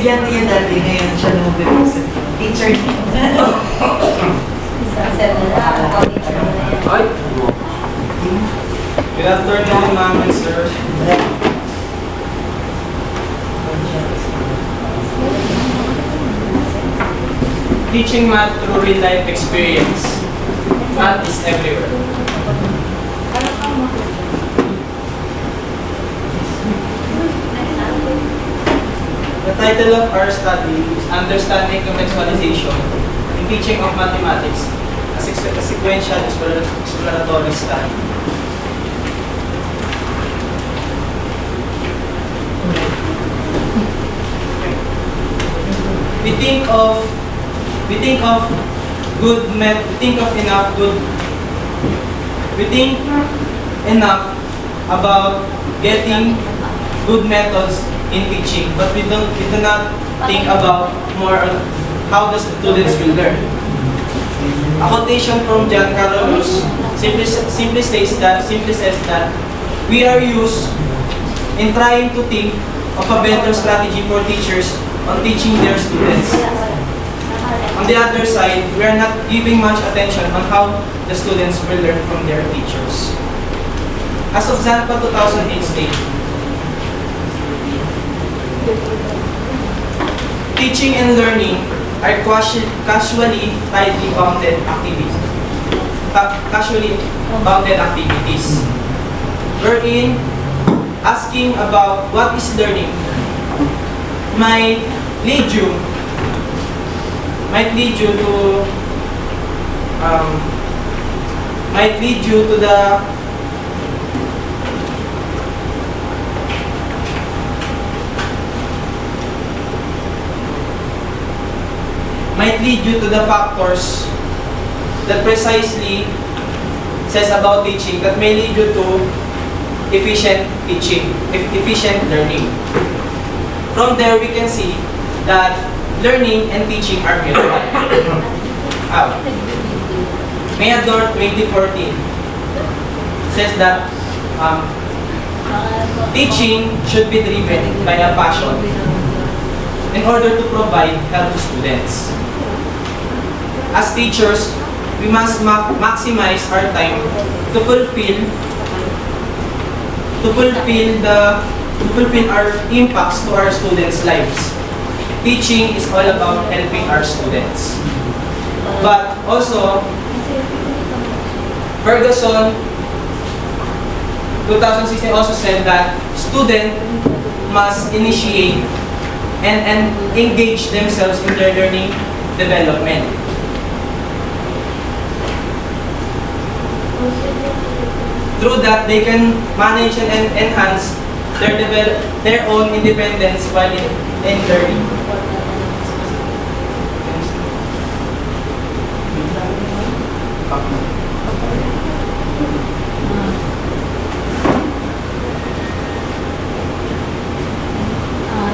estudyante niya dati, ngayon siya lumabit. Teacher niya. Isang set na lang, ako teacher mo na yan. Ay! Good afternoon, ma'am and sir. Teaching math through real-life experience. Math is everywhere. The title of our study is Understanding Contextualization in Teaching of Mathematics, a sequential exploratory study. We think of enough about getting good methods in teaching, but we do not think about more on how the students will learn. A quotation from Giancarlo Rus simply says that we are used in trying to think of a better strategy for teachers on teaching their students. On the other side, we are not giving much attention on how the students will learn from their teachers. As of ZANPA 2008 state, teaching and learning are casually bounded activities. Wherein asking about what is learning might lead you to the factors that precisely says about teaching that may lead you to efficient learning. From there, we can see that learning and teaching are mutual. Mayador 2014 says that teaching should be driven by a passion in order to provide help to students. As teachers, we must maximize our time to fulfill our impacts to our students' lives. Teaching is all about helping our students. But also, Ferguson 2016 also said that students must initiate and engage themselves in their learning development. Through that, they can manage and enhance their own independence while in learning.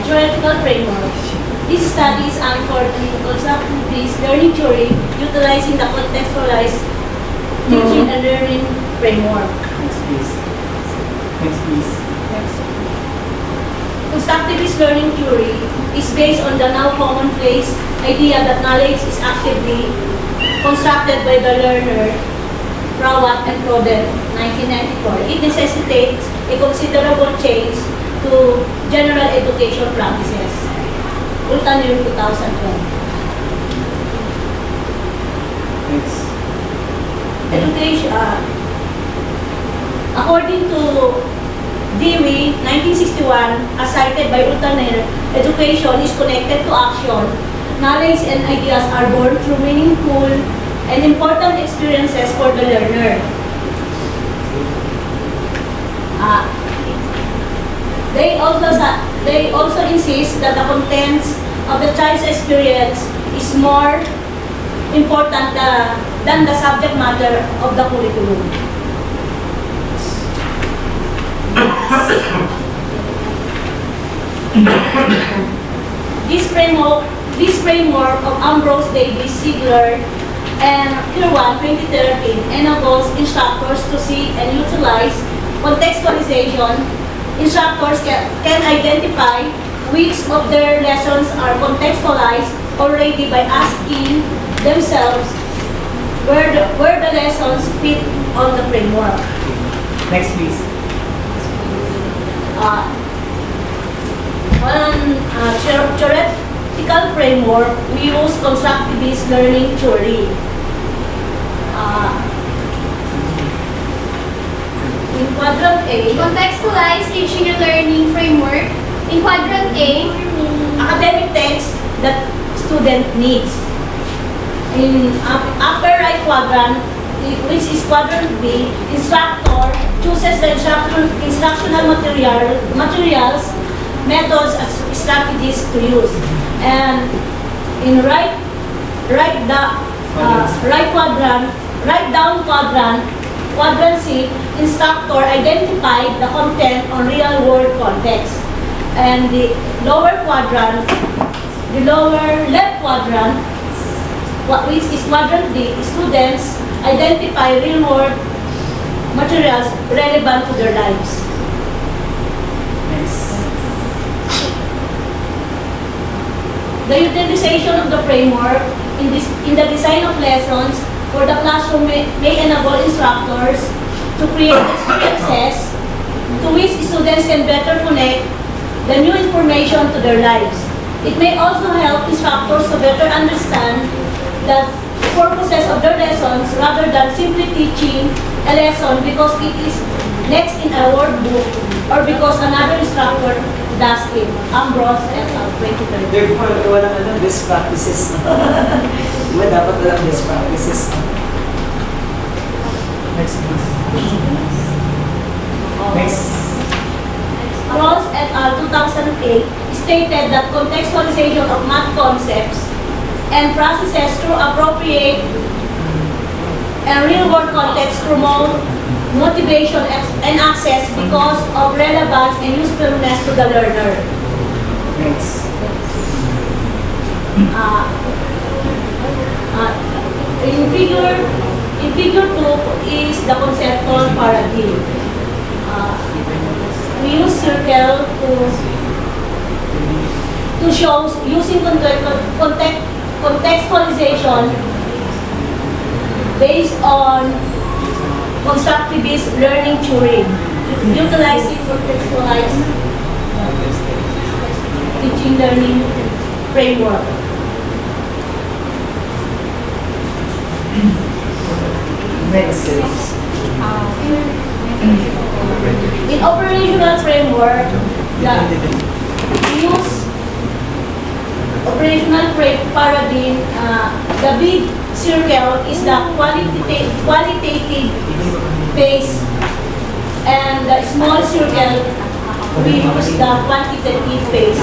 Theoretical framework. This study is aimed for constructing this learning theory utilizing the contextualized teaching and learning framework. Next, please. Next, please. Constructivist learning theory is based on the now commonplace idea that knowledge is actively constructed by the learner, Rawat and Claudel, 1994. It necessitates a considerable change to general education practices. Ultanir 2012. Next. Education, according to Dewey, 1961, as cited by Ultanir, education is connected to action. Knowledge and ideas are born through meaningful and important experiences for the learner. They also insist that the contents of the child's experience is more important than the subject matter of the curriculum. This framework of Ambrose Davis, Ziegler, and Kirwan 2013 enables instructors to see and utilize contextualization. Instructors can identify which of their lessons are contextualized already by asking themselves where the lessons fit on the framework. Next, please. Theoretical framework, we use constructivist learning theory. In quadrant A, Contextualize teaching and learning framework. In quadrant A, academic text that student needs. In upper right quadrant, which is quadrant B, instructor chooses the instructional materials, methods, and strategies to use. And in right down quadrant, quadrant C, instructor identified the content on real world context. And the lower quadrant, the lower left quadrant, which is quadrant D, students identify real world materials relevant to their lives. The utilization of the framework in the design of lessons for the classroom may enable instructors to create experiences to which students can better connect the new information to their lives. It may also help instructors to better understand the purposes of their lessons rather than simply teaching a lesson because it is next in a workbook or because another instructor does it. Ambrose et al. 2013. Therefore, walang best practices. Diba dapat walang best practices. Next, please. Next. Ross et al. 2008 stated that contextualization of math concepts and processes through appropriate and real-world context promote motivation and access because of relevance and usefulness to the learner. Next. In figure 2 is the conceptual paradigm. We use circle to show using contextualization based on constructivist learning theory, utilizing contextualized teaching learning framework. Next. In operational framework, we use operational paradigm. The big circle is the qualitative phase, and the small circle we use the quantitative phase,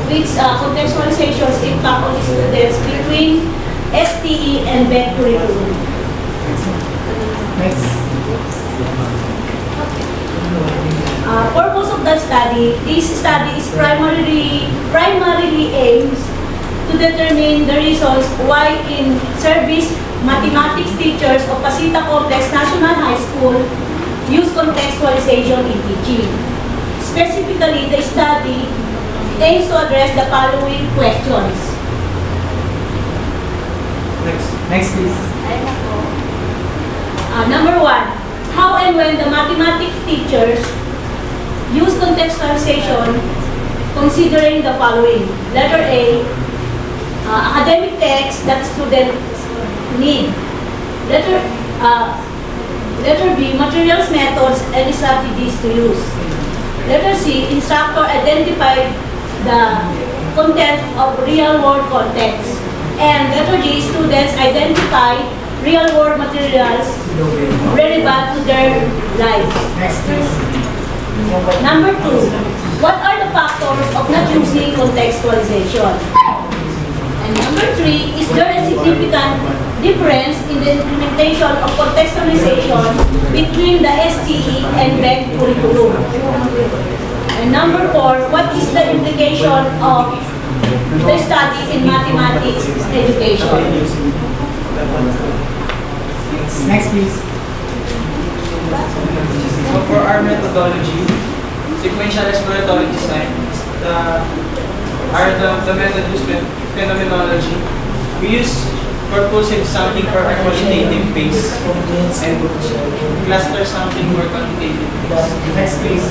which contextualizations impact on students between STE and BED curriculum. Next. Purpose of the study. This study is primarily aims to determine the reasons why in service mathematics teachers of Pasita Complex National High School use contextualization in teaching. Specifically, the study aims to address the following questions. Next, please. Number 1, how and when the mathematics teachers use contextualization considering the following. Letter A, academic text that students need. Letter B, materials, methods, and strategies to use. Letter C, instructor identified the content of real-world context. And letter G, students identify real-world materials relevant to their lives. Next, please. Number 2, what are the factors of not using contextualization? And number 3, is there a significant difference in the implementation of contextualization between the STE and BED curriculum? And number 4, what is the implication of the study in mathematics education? Next, please. So for our methodology, sequential exploratory design are the method used with phenomenology. We use purposive sampling for our qualitative base and cluster sampling for quantitative base. Next, please.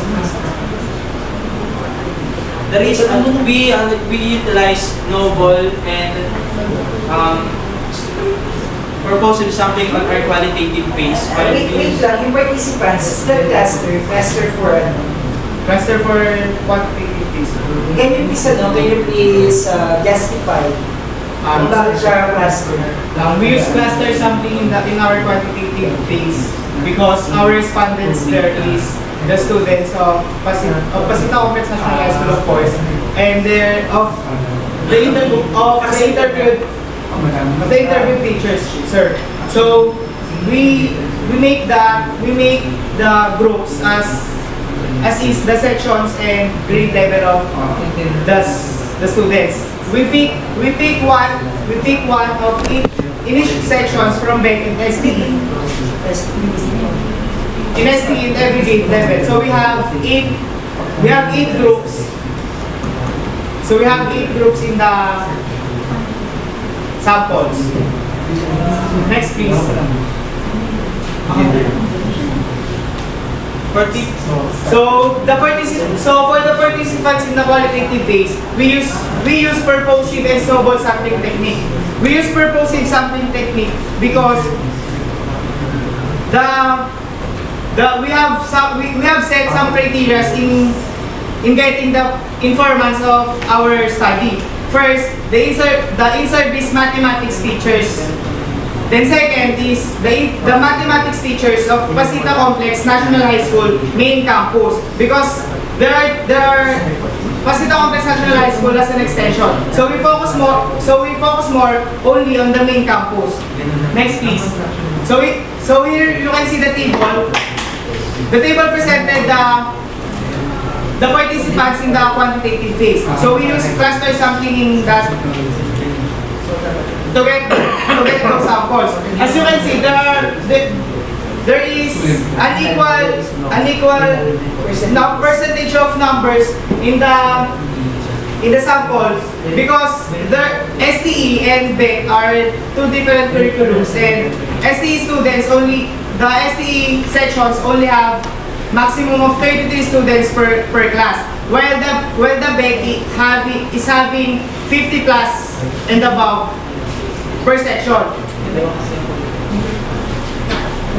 The reason we utilize novel and purposive sampling on our qualitative base. Wait lang, yung participants, cluster for ano? Cluster for quantitative phase. Can you please justify kung bakit siya cluster? We use cluster sampling in our quantitative phase because our respondents there is the students of Pasita Complex National High School, of course, and they're of the interviewed teachers, sir. So we make the groups as is the sections and grade level of the students. We pick one of each sections from BEC and STE. In STE in every grade level. So we have eight groups. So we have 8 groups in the samples. Next, please. So for the participants in the qualitative phase, we use purposive and snowball sampling technique. We use purposive sampling technique because we have set some criteria in getting the informants of our study. First, the in-service mathematics teachers. Then second is the mathematics teachers of Pasita Complex National High School main campus, because there are Pasita Complex National High School as an extension. So we focus more only on the main campus. Next, please. So here you can see the table. The table presented the participants in the quantitative phase. So we use cluster sampling in that to get those samples. As you can see, there is unequal percentage of numbers in the samples because the STE and BEC are 2 different curriculums, and STE students the STE sections only have maximum of 33 students per class, while the BEC is having 50 plus and above per section.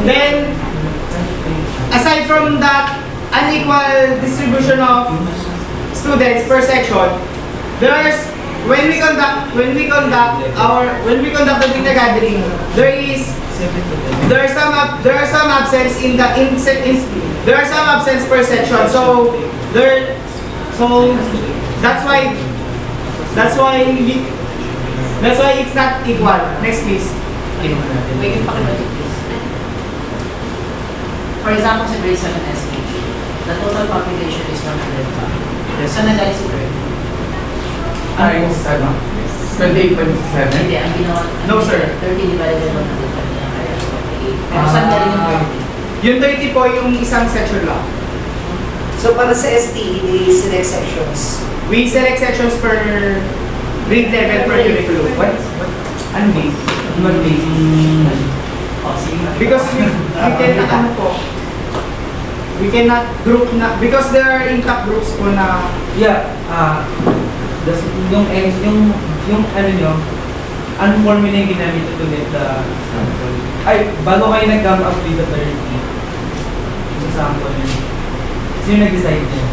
Then, aside from that unequal distribution of students per section, when we conduct the data gathering, there are some absence per section. So that's why it's not equal. Next, please. Wait, pakibalik please. For example, sa grade 7 SE, the total population is 105. Saan nagaling si Kurt? Ay, ano? 28.7. Hindi, ang ginawa, No, sir. 30 divided by 105 niya kaya. Pero saan galing yung 30? Yung 30 po yung isang section lang. So para sa STE, they select sections. We select sections per grade level per curriculum. What? Ano base? What base? Because we cannot group na, because there are intact groups po na, yung ano nyo, anong formula yung ginamit to get the sample? Ay, bago kayo nag-come up with the 30 sa sample nyo, sino nag-decide nyo?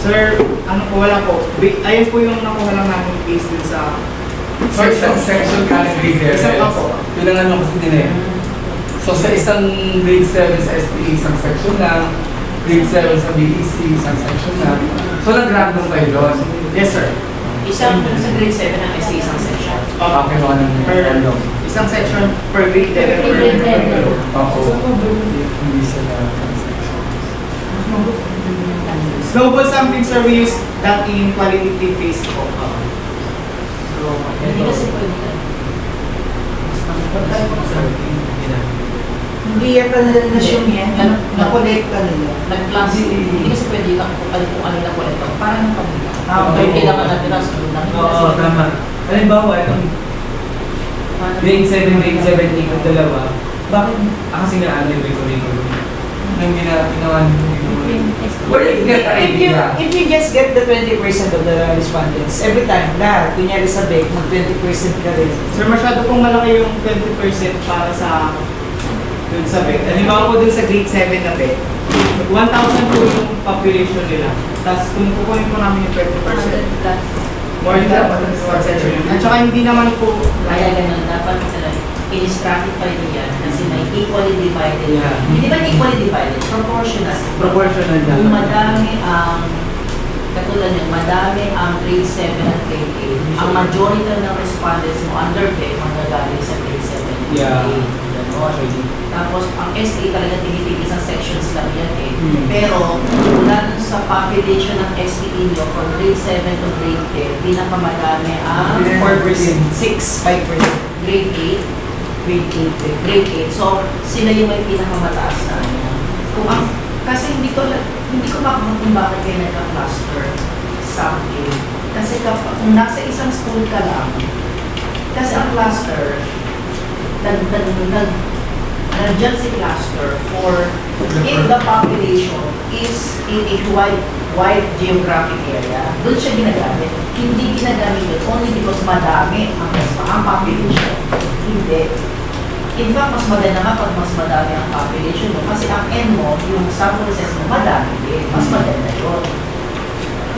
sir, ano po, wala po. Ayun po yung nakuha lang namin based dun sa Section ka ng grade Isang 7. ako. Yun ang ano kasi din eh. So sa isang grade 7 sa STE, isang section lang. Grade 7 sa BEC, isang section lang. So nag-random kayo doon. yes sir. Isang sa grade 7 ng SE, isang section. Okay mo ng Per random. isang section per grade level. Per grade level. Oo. Hindi sila Snowball sampling, sir, we use that in qualitative phase po. Hindi kasi pwede. Hindi yan pa nila na-assume yan. Na-collect pa nila. nag-class, hindi kasi pwede ka kung ano na kwento. Parang ng pamilya. Okay. Kailangan natin na sunod na. Oo, tama. Halimbawa, itong grade 7, grade 7, ikot dalawa. Bakit? Kasi nga ano yung curriculum. Nang ginawa Or if you just get the 20% of the respondents, every time, lahat, kunyari sa BEC, mag 20% ka rin. Sir, masyado pong malaki yung 20% para sa dun sa BEC. Halimbawa po dun sa grade 7 na BEC, 1,000 po yung population nila. Tapos kung kukunin po namin yung 20%, more than 1,000. At saka hindi naman po, Kaya ganun, dapat sila i-stratify niya kasi may equally divided. Yeah. Hindi ba equally divided? Proportional. proportional Kung madami ang, katulad niya, madami ang grade 7 at grade 8, ang majority ng respondents mo under grade, manggagaling sa grade 7 and grade Yeah. 8. Ganon. Tapos, ang SA talaga tinitipis ang sections lang yan eh. Hmm. Pero, mula dun sa population ng SPE nyo, from grade 7 to grade 10, pinakamadami ang 4%, 6, 5%, grade 8, grade 8. grade 8. So, sila yung may pinakamataas na ano. Kung ang, kasi hindi ko makakamot kung bakit kayo nagka-cluster sa akin. Kasi kung nasa isang school ka lang, kasi ang cluster, nandiyan si cluster for if the population is in a wide geographic area, doon siya ginagamit. Hindi ginagamit yun only because madami ang population. Hindi. In fact, mas maganda nga pag mas madami ang population mo kasi ang N mo, yung sample size mo, madami din. Mas maganda yun.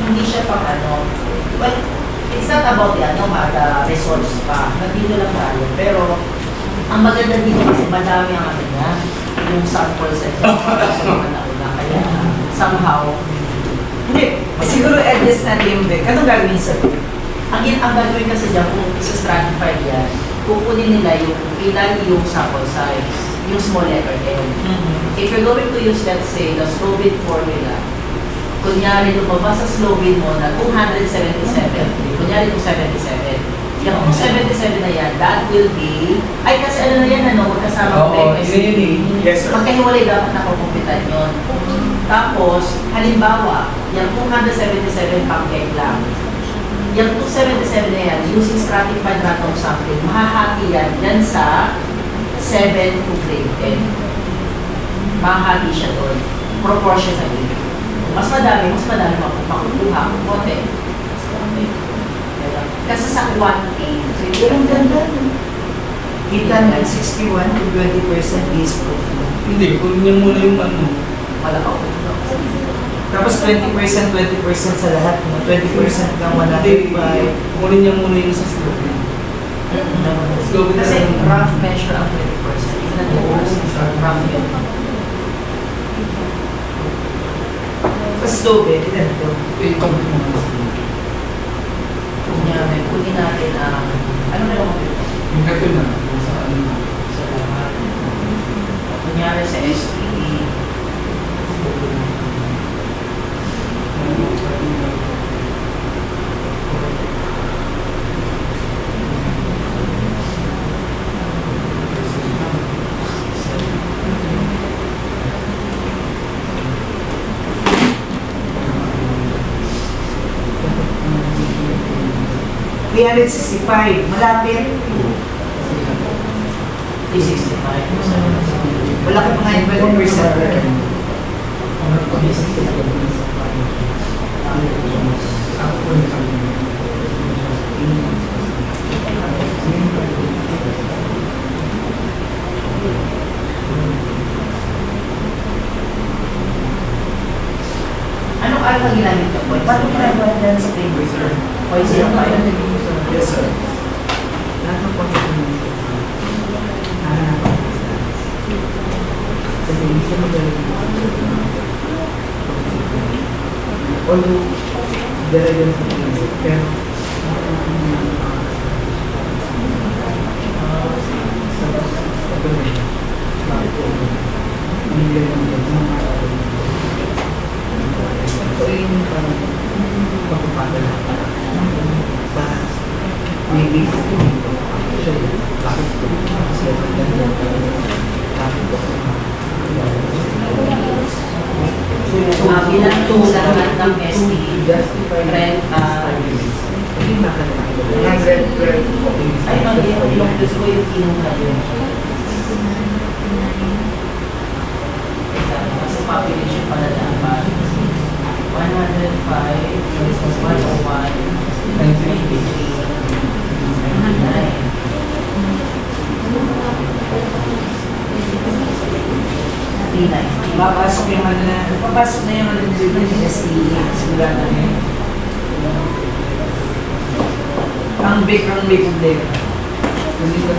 Hindi siya pang ano. Well, it's not about the results pa. Nandito lang tayo. Pero, ang maganda dito kasi madami ang ano niya, yung sample size. Kaya, somehow, Hindi, siguro adjust natin yung BEC. Anong gagawin sa BEC? ang gagawin kasi dyan, kung isa-stratify yan, kukunin nila yung ilan yung sample size, yung small letter N. If you're going to use, let's say, the Slovin formula, kunyari lumabas sa Slovin mo na 277, kunyari 277, yung 277 na yan, that will be, ay kasi ano na yan, ano, magkasama Oo, ng yun yun eh. yes sir. magkahiwalay dapat nakukumpitan yun. Tapos, halimbawa, yung 277 pang-egg lang, yung 277 na yan, using stratified random sampling, mahahati yan dyan sa 7 to grade 10. Mahahati siya doon, proportionally. Mas madami makukuha kung konti. Kasi sa 1A, Ang ganda. Kita na 61 to 20% is proof. Hindi, kunin niya muna yung ano. wala pa ako. Tapos 20% sa lahat. 20% ng 105. Kunin niya muna yung sa slogan. Slogan Kasi na rough measure ang 20%. Even at rough yun. Sa slope, ilan ito? i-complete mo na sa Kunin natin ang, ano na lang ito? yung ito na, kung sa ano na. Sa lahat. Kunyari sa SPE, malapit. 365. Wala ka pa nga yung 20%. Ako po yung sabi niya. Anong alpha ginamit ka po? Paano ginagawa dyan sa paper, sir? 0.05. Yes, sir. Lahat ng pagkakas. Although, dalagan sa paper, pero so yun yung parang pagpapadala para maybe siya bakit ko kasi bakit ko ilang tularan ng ST, rent, 112. ay, mali, yung gusto ko yung kinuha yun. Kasi population pala dapat. 105, 101, 93. Papasok yung ano na, papasok na yung ano dito yung STE, simula na yun. Ang background may problema. Hindi ka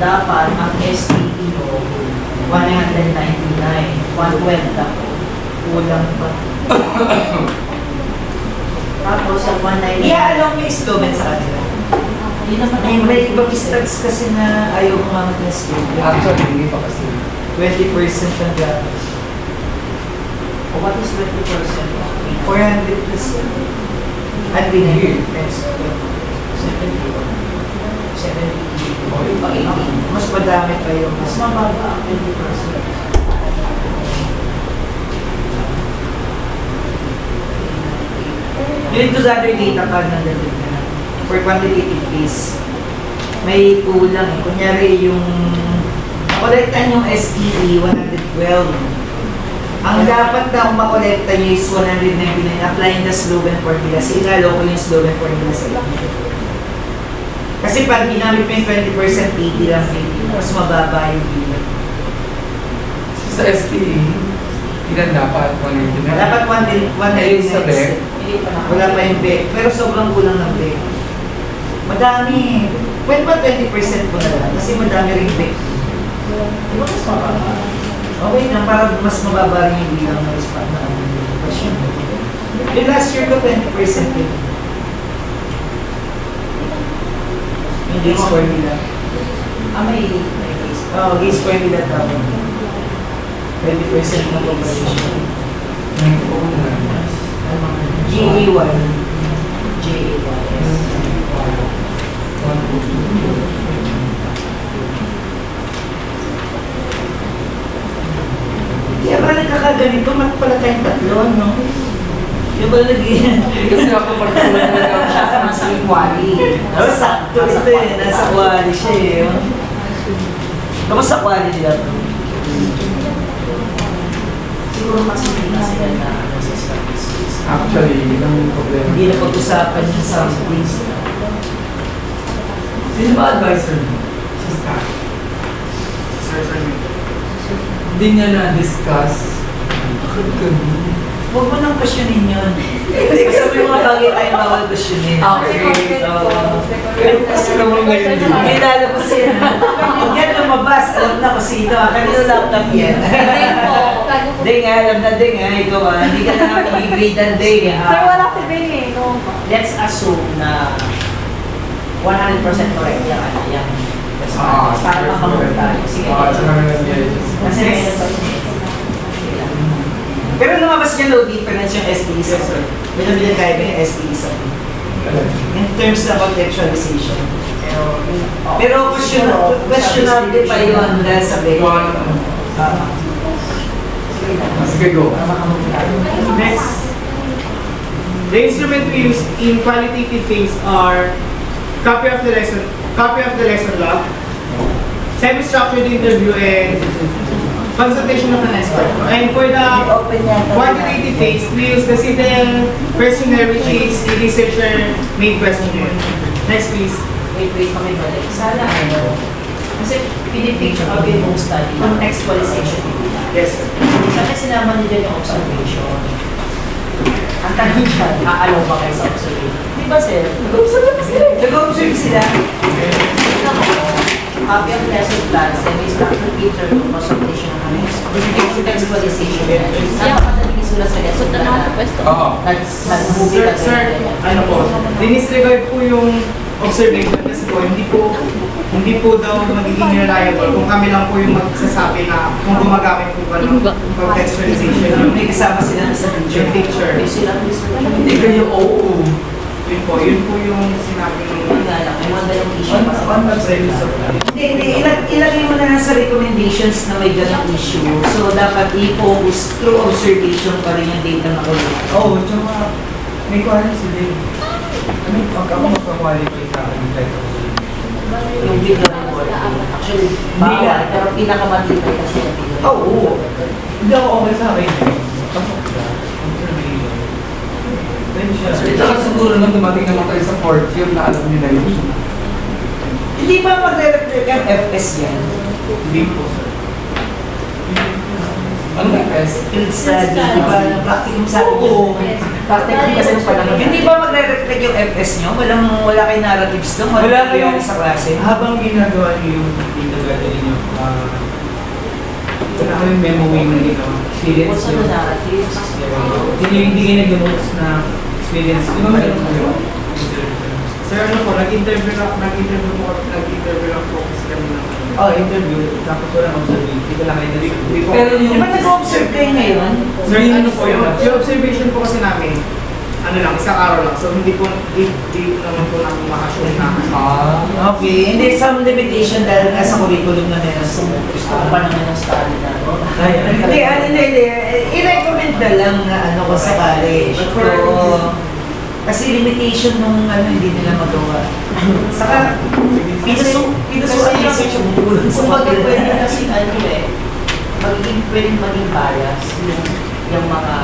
Dapat ang STE mo 199, 112 ako. Kulang pa. Tapos ang 199. I-allow mo installment sa kanila. Hindi naman May ibang stats kasi na ayaw kumamit ng student. Actually, hindi pa kasi. 20% ng gamit. What is 20%? 400 plus. At binigay. 70. Mas madami pa yung Mas mababa ang 20%. Yun to the other data pad na dalawa na. For quantitative case, may kulang eh. Kunyari yung makolektan yung STE 112. Ang dapat daw makolekta nyo is 199 applying the slogan formula. Sinalo ko yung slogan formula sa inyo. Kasi pag ginamit mo yung 20%, 80 lang 80. Mas mababa yung bilang. Sa STE, ilan dapat? 189? Dapat 199. Sa BEC? Wala pa yung BEC. Pero sobrang kulang ng BEC. Madami. Pwede ba 20% mo na lang? Kasi madami rin BEC. Di ba mas mababa? Okay na, para mas mababa rin yung bilang ng spot na question. Yung last year ko 20% yun. Yung gaze score nila. May case. Oo, gaze score nila tawag. 20% na population. GA1. Kaya ba nagkakaganito? Mat pala tayong tatlo, no? Yung ba nag-iyan? Kasi ako particular na lang siya sa Sa quali. Oh, sakto ito eh. Nasa quali siya eh. Oh. Kamusta quali nila to? Siguro kasi hindi na sila na sa statistics. Actually, yun ang problema. Hindi na pag-usapan yung something. Sino ba advisor mo? Si Scott. Hindi niya na-discuss. Bakit ganun? Huwag mo nang questionin yun. Kasi may mga bagay tayong bawal questionin. Okay. Kasi naman ngayon din. Hindi lalabas yan. Huwag yan lumabas. Alam na kung sino. Kanino laptop yan. Hindi nga, alam na din nga. Ikaw hindi ka na mag-grade ng day. Sir, wala si Ben eh. No? Let's assume na 100% correct yung ano yung response. Para makamove tayo. Sige. Tsaka may nag-judges. Kasi meron pa yun. Pero lumabas niya no difference yung STE sa Bilang kaya ba yung STE sa in terms of contextualization. Pero questionable pa yun dahil sa BEC. Sige, go. Next. The instrument we use in qualitative phase are copy of the lesson log, semi-structured interview, and consultation of an expert. And for the quantitative phase, we use the CITEL questionnaire, which is a researcher-made questionnaire. Next, please. Wait kami balik. Sana ano, kasi pinipicture up yung study, contextualization. Yes, sir. Sana sinama niyo dyan yung observation. Ang tanong dyan, aalaw ba kayo sa observation? Di ba sir? Nag-observe sila. Copy of lesson plans, then may structured picture ng consultation ng contextualization. Napakadaling isulat sa lesson plan. Oo. Nag-movie Sir, ka ano po, dinisregard po yung observation kasi po hindi po daw magiging reliable kung kami lang po yung magsasabi na kung gumagamit po ba ng contextualization May kasama sila sa yung picture. May silang Hindi kayo oo. Yun po yung sinabi ng may mga dalawang issue pa sa Hindi. Ilagay mo na lang sa recommendations na may ganang issue. So, dapat i-focus through observation pa rin yung data na kulit. Oo, tsaka may quality sila. Ano, pag ako magka-qualify sa akin, kahit ako yung video report. Actually, bawal, pero pinakamatibay kasi yung video report. Oo. Hindi ako okay sa akin. Pasok siya. Observation. Then siya. Tsaka siguro nung dumating naman kayo sa fourth year na alam nila yun. Hindi ba magre-reflect ang FS yan? Hindi po, sir. Ano na FS? Field study, di ba? Practicum sa akin. Oo. Practicum kasi nung panahon. Hindi ba magre-reflect yung FS nyo? Wala kayong narratives doon? Wala kayong kayong- sa klase? Habang ginagawa niyo yung kindergarten ninyo, wala kayong memo way na ginawa. Experience What's nyo. the narrative? Hindi kayo nag-notes na experience. Di ba meron kayo? Sir, ano po, nag-interview lang po kasi kami ng Oh, interview. Tapos walang observation. Hindi ko lang kayo narinig. Pero di ba nag-observe kayo ngayon? Sir, ano po, yung observation po kasi namin, ano lang, isang araw lang. So, hindi naman po namin makasyon na. Ah. Okay, hindi some limitation dahil nga sa curriculum na meron. Gusto ko pa naman ng study na. Hindi. I-recommend na lang na ano ko sa college. Pero, kasi limitation nung hindi nila magawa. Saka, pinusuan yung research yung bulan sa Kumbaga kanila. pwede kasi pwedeng maging bias yung mga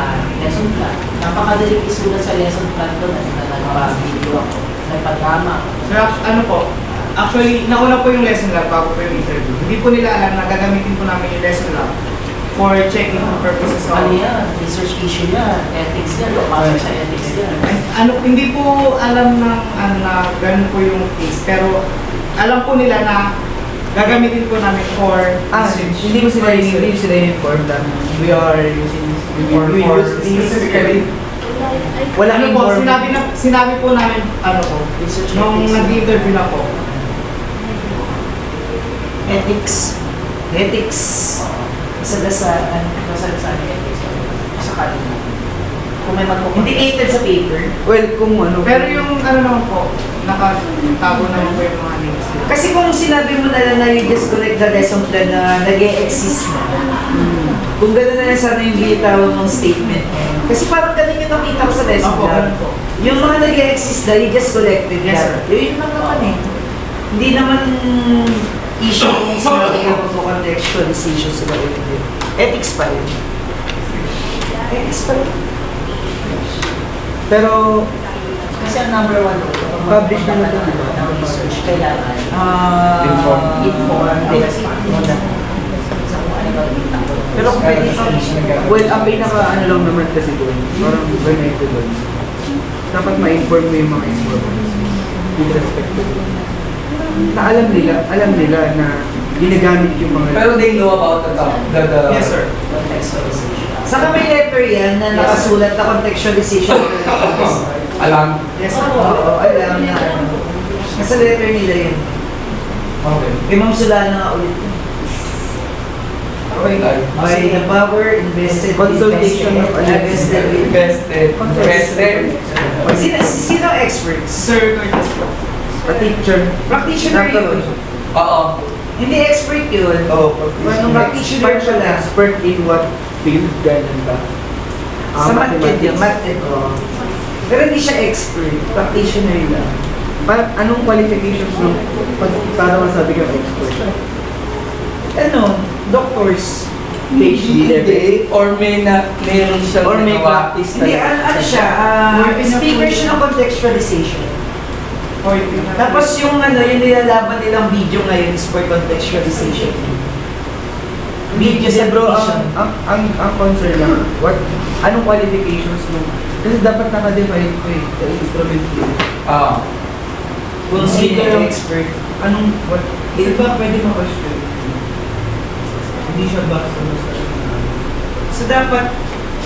lesson plan. Napakadaling isulat sa lesson plan ko na nagpa-video ako, nagpa-drama. Sir, ano po, actually, nauna po yung lesson lab bago po yung interview. Hindi po nila alam na gagamitin po namin yung lesson lab for checking the purposes of... Ano yan? Research issue yan, ethics yan, pasok sa ethics yan. Hindi po alam ng na ganun po yung case, pero alam po nila na gagamitin po namin for research. Hindi mo sila informed that we are using this for specifically. Wala Ano po, informed. sinabi po namin, Research nung ethics. nag-interview na po. Ethics. Kasagasaan. Kasalasan yung ethics sa kanila. Kung may magpupunta. Indicated sa paper. Well, kung ano. Pero yung naman po, nakatago naman po yung mga names nila. Kasi kung sinabi mo na lang na you just collect the lesson plan na nag-e-exist na, kung gano'n na lang sana yung ginitawag mong statement ngayon. Kasi parang ganun yung nakita ko sa lesson Opo, plan. ganun po. Yung mga nag-e-exist na, you just collected Yes, that. sir. Yun lang naman eh. Hindi naman issue kung sinabi ka magpo-contextualization sila o hindi. Ethics pa rin. Ethics pa rin. Pero, Kasi ang number one po, Publish na ito, di ba? ng research, kailangan Inform. inform. Kasi sa kung ano ba yung takot. Pero kung pwede well, ang pinaka ano lang naman kasi doon, parang ganito doon. Dapat ma-inform mo yung mga informers with respect to it. Na alam nila na ginagamit yung mga... Pero they know about the Yes, sir. Contextualization. Saka may letter yan na nakasulat na contextualization. alam. Yes, sir. Oo, alam na ano. Nasa letter nila yun. Okay. Kay Ma'am Solana nga ulit. Okay tayo. By the power invested Consultation of invested Invested. Sino ang experts? Sir Curtis po. A teacher. Practitioner yun. Oo. Hindi expert yun. Oh, Anong practitioner pala? Expert in what field? Ganun ba? Sa math yun, math yun. Pero hindi siya expert. Practitioner lang. Anong qualifications nung para masabi kang expert? Ano? Doctors. PhD level? Or meron siyang Or may ginawa. practice Hindi, ano siya? Speaker siya ng contextualization. Tapos yung yung nilalaban nilang video ngayon is for contextualization. Video Kasi bro, subdivision. ang concern lang, anong qualifications nung, kasi dapat naka-define ko eh, the instrument field. Kung sino yung expert. Anong, hindi ba pwede ma-question? Hindi siya basta So dapat,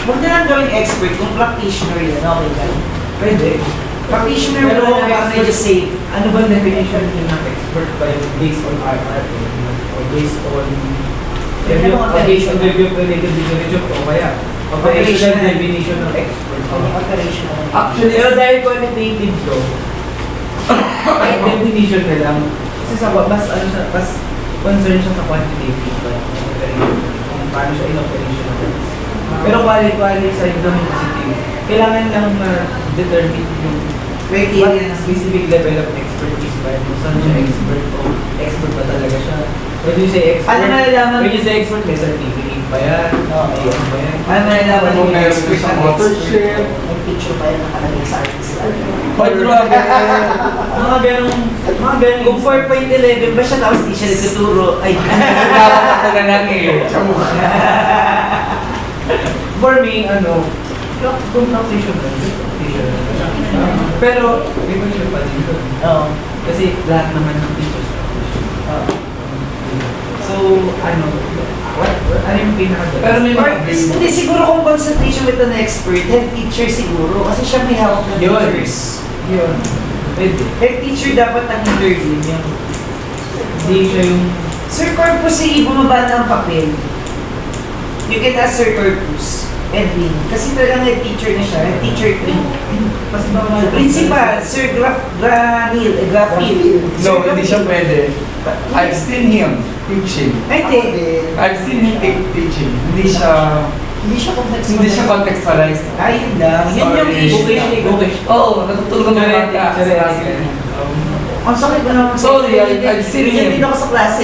huwag na lang gawing expert kung practitioner yan. Okay lang. Pwede. Practitioner Pero mo na lang, just say, ano ba definition niyo ng expert by based on RR or based on based on review of related definition o kaya operational definition ng expert? Operational. Actually, Pero dahil quantitative to, kahit definition na lang, kasi sa mas ano siya, mas concern siya sa quantitative ba, kung paano siya in-operational. Pero quality side naman kasi kailangan lang ma-determine yung Criteria. what specific level of expertise ba, kung saan siya expert o expert ba talaga siya. When you say expert, Paano malalaman? when you say expert, may certificate ba yan? May ano ba yan? Paano malalaman Kung yung meron expert siyang ng authorship. May picture pa yun nakalagay sa artist. But grabe. Mga ganong, Kung 4.11 ba siya tapos di siya nagtuturo? Ay, Nagawang ako na lang eh. for me, competition lang. Pero, may question pa din doon. Oo. Kasi lahat naman ng teachers. So, ano yung pinaka Pero may or, mga hindi siguro kung concentration with an expert, head teacher siguro. Kasi siya may hawak ng Yun. teachers. yun. Pwede. Head teacher dapat ang interview niya. Hindi siya yung Sir Corpus, sige, bumaba na ang papel. You can ask Sir Corpus, Edwin. Kasi talagang head teacher na siya, head teacher 3. mas mga Principal, Sir Grafil. No, hindi siya pwede. I've seen him teaching. Ay, hindi. I've seen him teaching. Hindi siya contextualized. Ayun lang. Yun yung Sorry. issue. Oo, natutulog kami ng bata sa klase. Ang sakit na naman. Sorry, I've seen him. Hindi ako sa klase.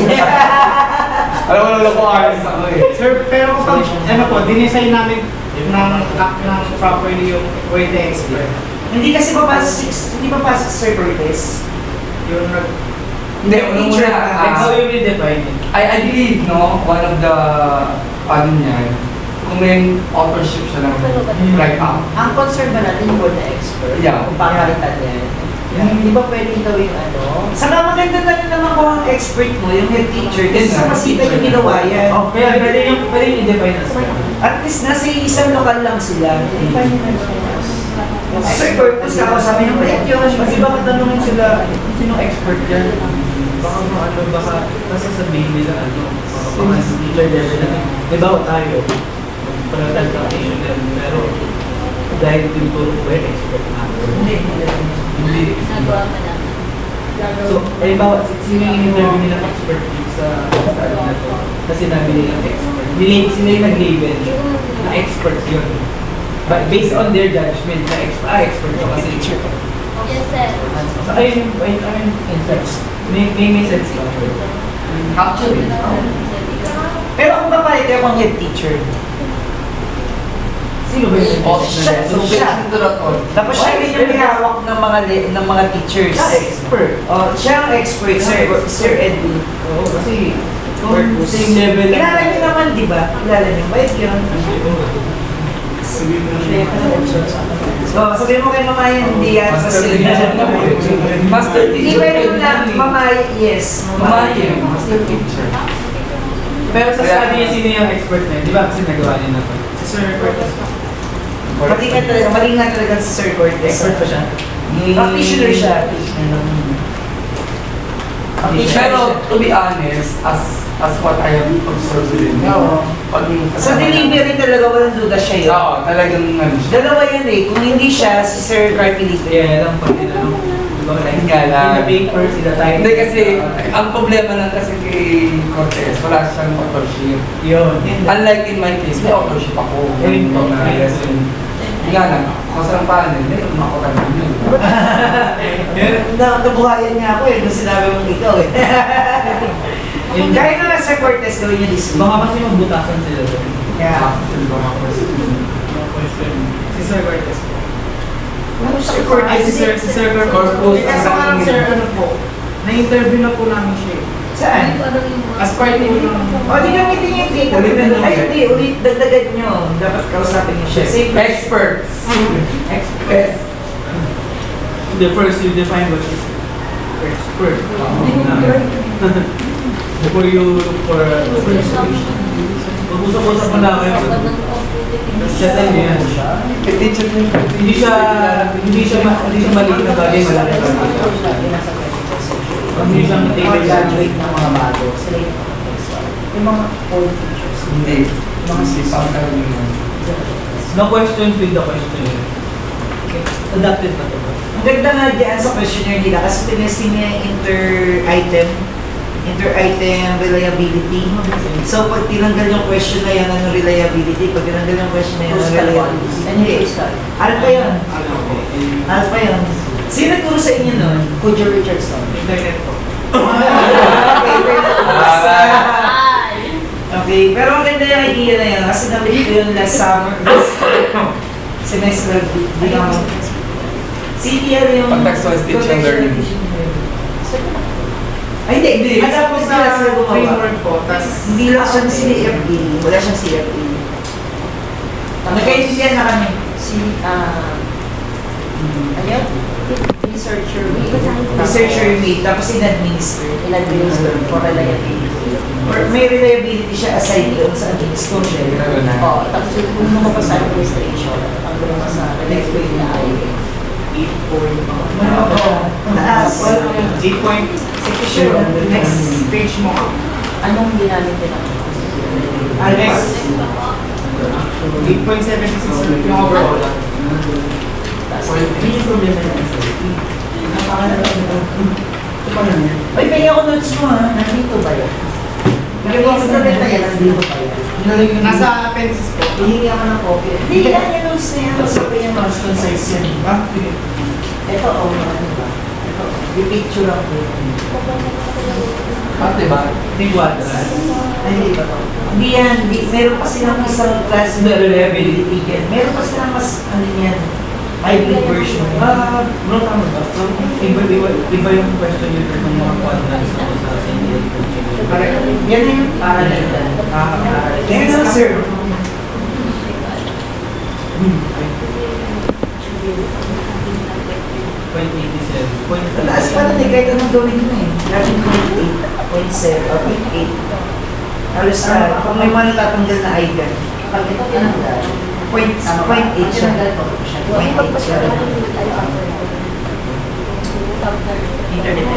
Alam mo, lalo ko ayos ako eh. Sir, pero kapag, ano po, dinesign namin ng properly yung word the expert. Hindi kasi hindi papasok Sir Cortez. Yung nag... Hindi, Teacher, How you will define it? I believe, no, one of the, ano niya, kung may authorship siya ng write up. Ang concern ba natin yung word na expert? Yeah. Kung papalitan yan. Hindi ba pwedeng gawin ano? Saka maganda na rin naman kung ang expert mo, yung head teacher, kasi Yes, sa masita yung ginawa yan. Oh, kaya pwede yung i-define as At least nasa isang lokal lang sila. Define nyo na siya. Sir Corpus, kakasabi ng red yun. Kasi baka tanungin sila, sinong expert yan? Baka baka nasasabihin nila baka teacher level na. Diba tayo, pag-translation level, pero dahil tinuturo ko yung expert na. Hindi. Nagawa ka na. So, sino yung interview nilang expert dito sa ano na to? Na sinabi nilang expert. Sila yung nag-label na expert yun. But based on their judgment, na expert ko kasi teacher. Yes, sir. So, ayun yung interest. May sense ba? Actually, Pero kung papalit kayo kung head teacher, Sino ba yung oh, siya. so siya. tapos siya rin yung may hawak ng mga teachers. expert. Oh, siya ang expert, Sir Edwin. Oo, kasi Corpus. same level lang. Kilala niyo naman, di ba? Kilala niyo. Bayad yun. So, sabihin mo kay Mamaya, hindi yan sa Master sila. teacher. Master Hindi teacher. pwede mo lang, Mamaya, yes. Mamaya, master teacher. Pero sa study niya, sino yung expert na yun? Di ba kasi nagawa niya na to? Si Sir Cortez. Mali nga talaga si Sir Cortez. Expert pa siya? Practitioner siya. Pero to be honest, as what I have observed with him, Oo. pag Sa delivery talaga, walang duda siya yun. Oo, talagang ano siya. Dalawa yan eh. Kung hindi siya, si Sir Carpilito. Kaya lang pag tinanong, diba, like, Nga lang. in the paper, sila tayo. Hindi kasi, ang problema lang kasi kay Cortez, wala siyang authorship. Yun. Unlike in my case, may authorship ako. Ayun po na, yes. Nga lang, masarang paano, hindi, ako ka naman yun. Nabuhayan niya ako eh, nung sinabi mong ikaw eh. Kaya nga Sir Cortez gawin niya this week. Baka kasi magbutasan sila doon. Yeah. Si Sir Cortez. Ano Sir Ay, Cortez? si Sir Cortez. Corpus. Kaso nga lang, sir, ano po, na-interview na po namin siya eh. Saan? As part ng... O, di gamitin niya yung data. Ay, hindi. Ulit, dagdagan niyo. Dapat kausapin niyo siya. Same Experts. Experts. The first, you define what is expert. Before you look for a solution. Usap-usap mo lang kayo. Settle niyo yan. Hindi siya maliit na bagay, malaki na bagay. Hindi siya graduate ng mga bago. Sila yung yung mga old teachers. Hindi. Mga sisang No question, fill the questionnaire. Okay. Adapted na to. Ang ganda nga dyan sa questionnaire nila kasi tinesting niya yung inter-item reliability. So, pag tinanggal yung question na yan, ano reliability? Pag tinanggal yung question na yan, ano reliability? Hindi. Ano pa yun? Ano pa yun? Sino nagturo sa inyo nun? Kuya Richardson. Internet po. Okay, pero ang ganda yung idea na yan kasi nabili ko yun last summer, last semester, di ka mo. CPR yung... Contextual teaching and learning. Ay, hindi. At tapos Hindi lang sila sa gumawa. framework po, tas Hindi lang siyang CFE. Wala siyang CFE. Nagkaintindihan na kami. Ayun, researcher Researcher-made, tapos in-administer. in-administer for reliability. Or may reliability siya aside doon sa administration. Oo, tapos yung mga pa sa administration, ang gano'n sa reliability na ay 8 Taas. 8 point. Sure. Next page mo. Anong ginamit din ako? Next. 8.76 yung overall. Hindi yung problema na yun. Ay, pwede ako notes mo ha. Nandito ba yun? Nagagawa ko na rin tayo. Nandito ba yun? Nasa appendices po. Hihingi ako ng copy. Hindi yan yung notes na yan. Sabi niya mas concise yan. Ito, ano ba? Ito, yung picture lang po. Diba? Tingwad. Ay, hindi ba to? Hindi yan. Meron pa silang isang class na reliability yan. Meron pa silang mas, ano yan, hybrid version. Bro, tama ba? Iba yung question yun ng mga quadrants sa St. Yan na yun. Para lang yan. Yan na, sir. Taas pa na eh, kahit anong gawin mo eh. Laging 0.8, 0.7, or 0.8. Halos kung may mga natatanggal na item, Pag ito tinanggal, 0.8 siya. tinanggal ko siya. 0.8 siya. Internet.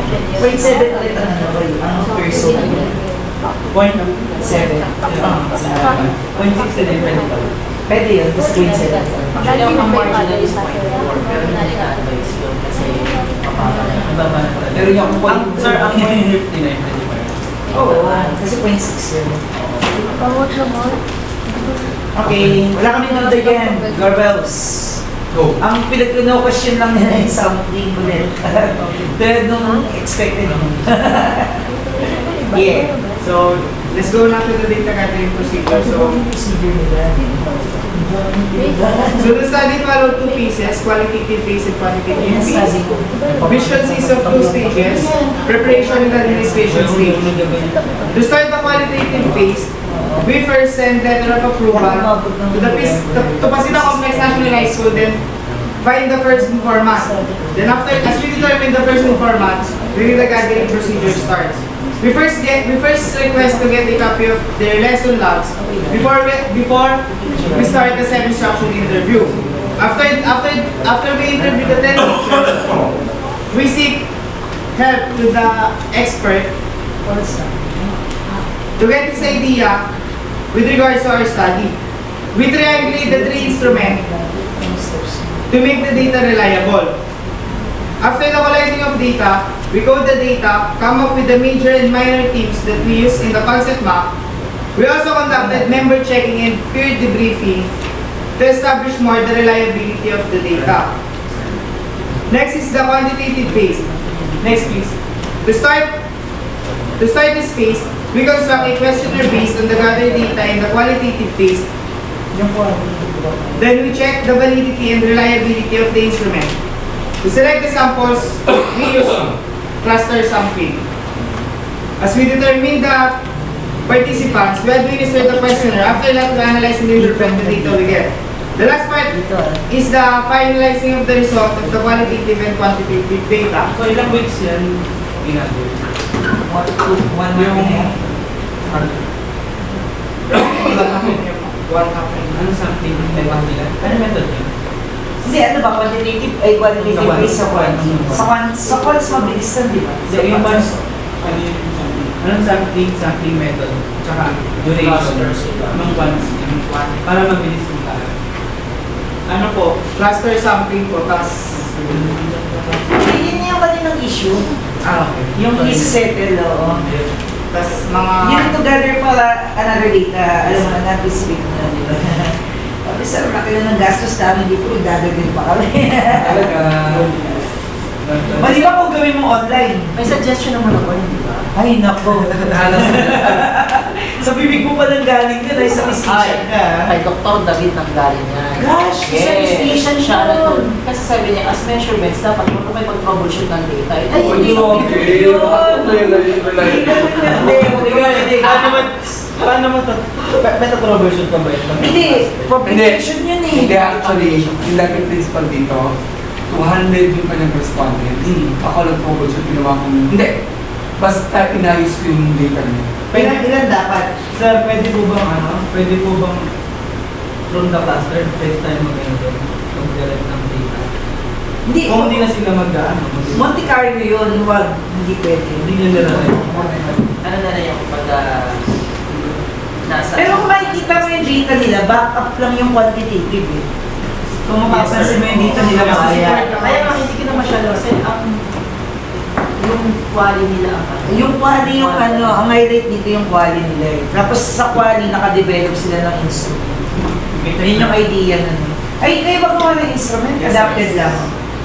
0.7 ulit ang ano ba yun? Ang person. 0.7. 0.6 na different pa. Pwede yun, tapos 0.7. Actually, ang marginal is 0.4, pero hindi na-advise yun kasi mapapala. Pero yung point, sir, ang 0.59 pwede ba? Oo, kasi 0.6 yun. Okay, wala kami nanood dyan. Garbels. Go. Ang pinag-question lang nila yung something ulit. Pero nung expected. Yeah. So, let's go now to the data gathering procedure. So the study followed two phases, qualitative phase and quantitative phase, which consists of two stages, preparation and administration stage. To start the qualitative phase, we first send letter of approval to the Pasita Complex National High School, then find the first informant. Then after, as we determine the first informant, the gathering procedure starts. We first request to get a copy of their lesson logs before we start the self-instruction interview. After we interview the 10 teachers, we seek help to the expert to get his idea with regards to our study. We triangulate the three instruments to make the data reliable. After the collecting of data, we code the data, come up with the major and minor themes that we use in the concept map. We also conducted member checking and peer debriefing to establish more the reliability of the data. Next is the quantitative phase. Next please. To start this phase, we construct a questionnaire based on the gathered data in the qualitative phase. Then we check the validity and reliability of the instrument. To select the samples, we use cluster sampling. As we determine the participants, we administer the questionnaire. After that, we analyze and interpret the data we get. The last part is the finalizing of the result of the qualitative and quantitative data. So ilang weeks yan ginagawa? 1 month and a half. Ano something may nila? Ano method yun? Hindi, ano ba, quantitative, ay quantitative Sa based sa quant. quant. Sa quants, mabilis lang, di ba? Hindi, yung ones, ano yung something? Anong something method? Tsaka duration ng ones. Para mabilis yung tao. Ano po, cluster sampling po, tas Yun yung kaninang issue. Okay. Yung is-settle, oo. tas mga Yun to gather para another data, alam mo, na-anticipate na, di ba? Sabi, sir, laki na ng gastos namin dito, dadagdag pa kami. Talaga. Mali ba kung gawin mo online? May suggestion naman ako, di ba? Ay, nako. Sa bibig mo pa lang galing yun, ay sa physician ka. Kay Dr. David nang galing yan. Gosh, sa physician siya siya na to. to. Kasi sabi niya, as measurements, dapat mo may pag-troubleshoot ng data. Ay, hindi ko yun. Paano mo to? Meta troubleshoot ka ba ito? Hindi, publication yun eh. Hindi, actually, yung laging principal dito, 200 yung kanyang respondents. Ako nag-troubleshoot, ginawa kong, hindi. Basta inayos ko yung data niya. Ilan dapat? Sir, pwede po bang pwede po bang from the cluster, pwede tayo mag-ano mag-direct ng data? Hindi. Kung hindi na sila Monte Carlo yun, wag. Hindi pwede. hindi nyo nila Ano na na yung pag nasa... Pero kung makikita mo yung data nila, back up lang yung quantitative eh. Kung mapapansin mo yung data nila, makaya. Kaya nga, hindi ko na masyado kasi yung quality nila ang Yung quali yung ano, ang highlight dito yung quali nila eh. Tapos sa quali, nakadevelop sila ng instrument. Yun yung idea nun. Ay, kayo ba gumawa ng instrument? Yes, Adapted yes. lang.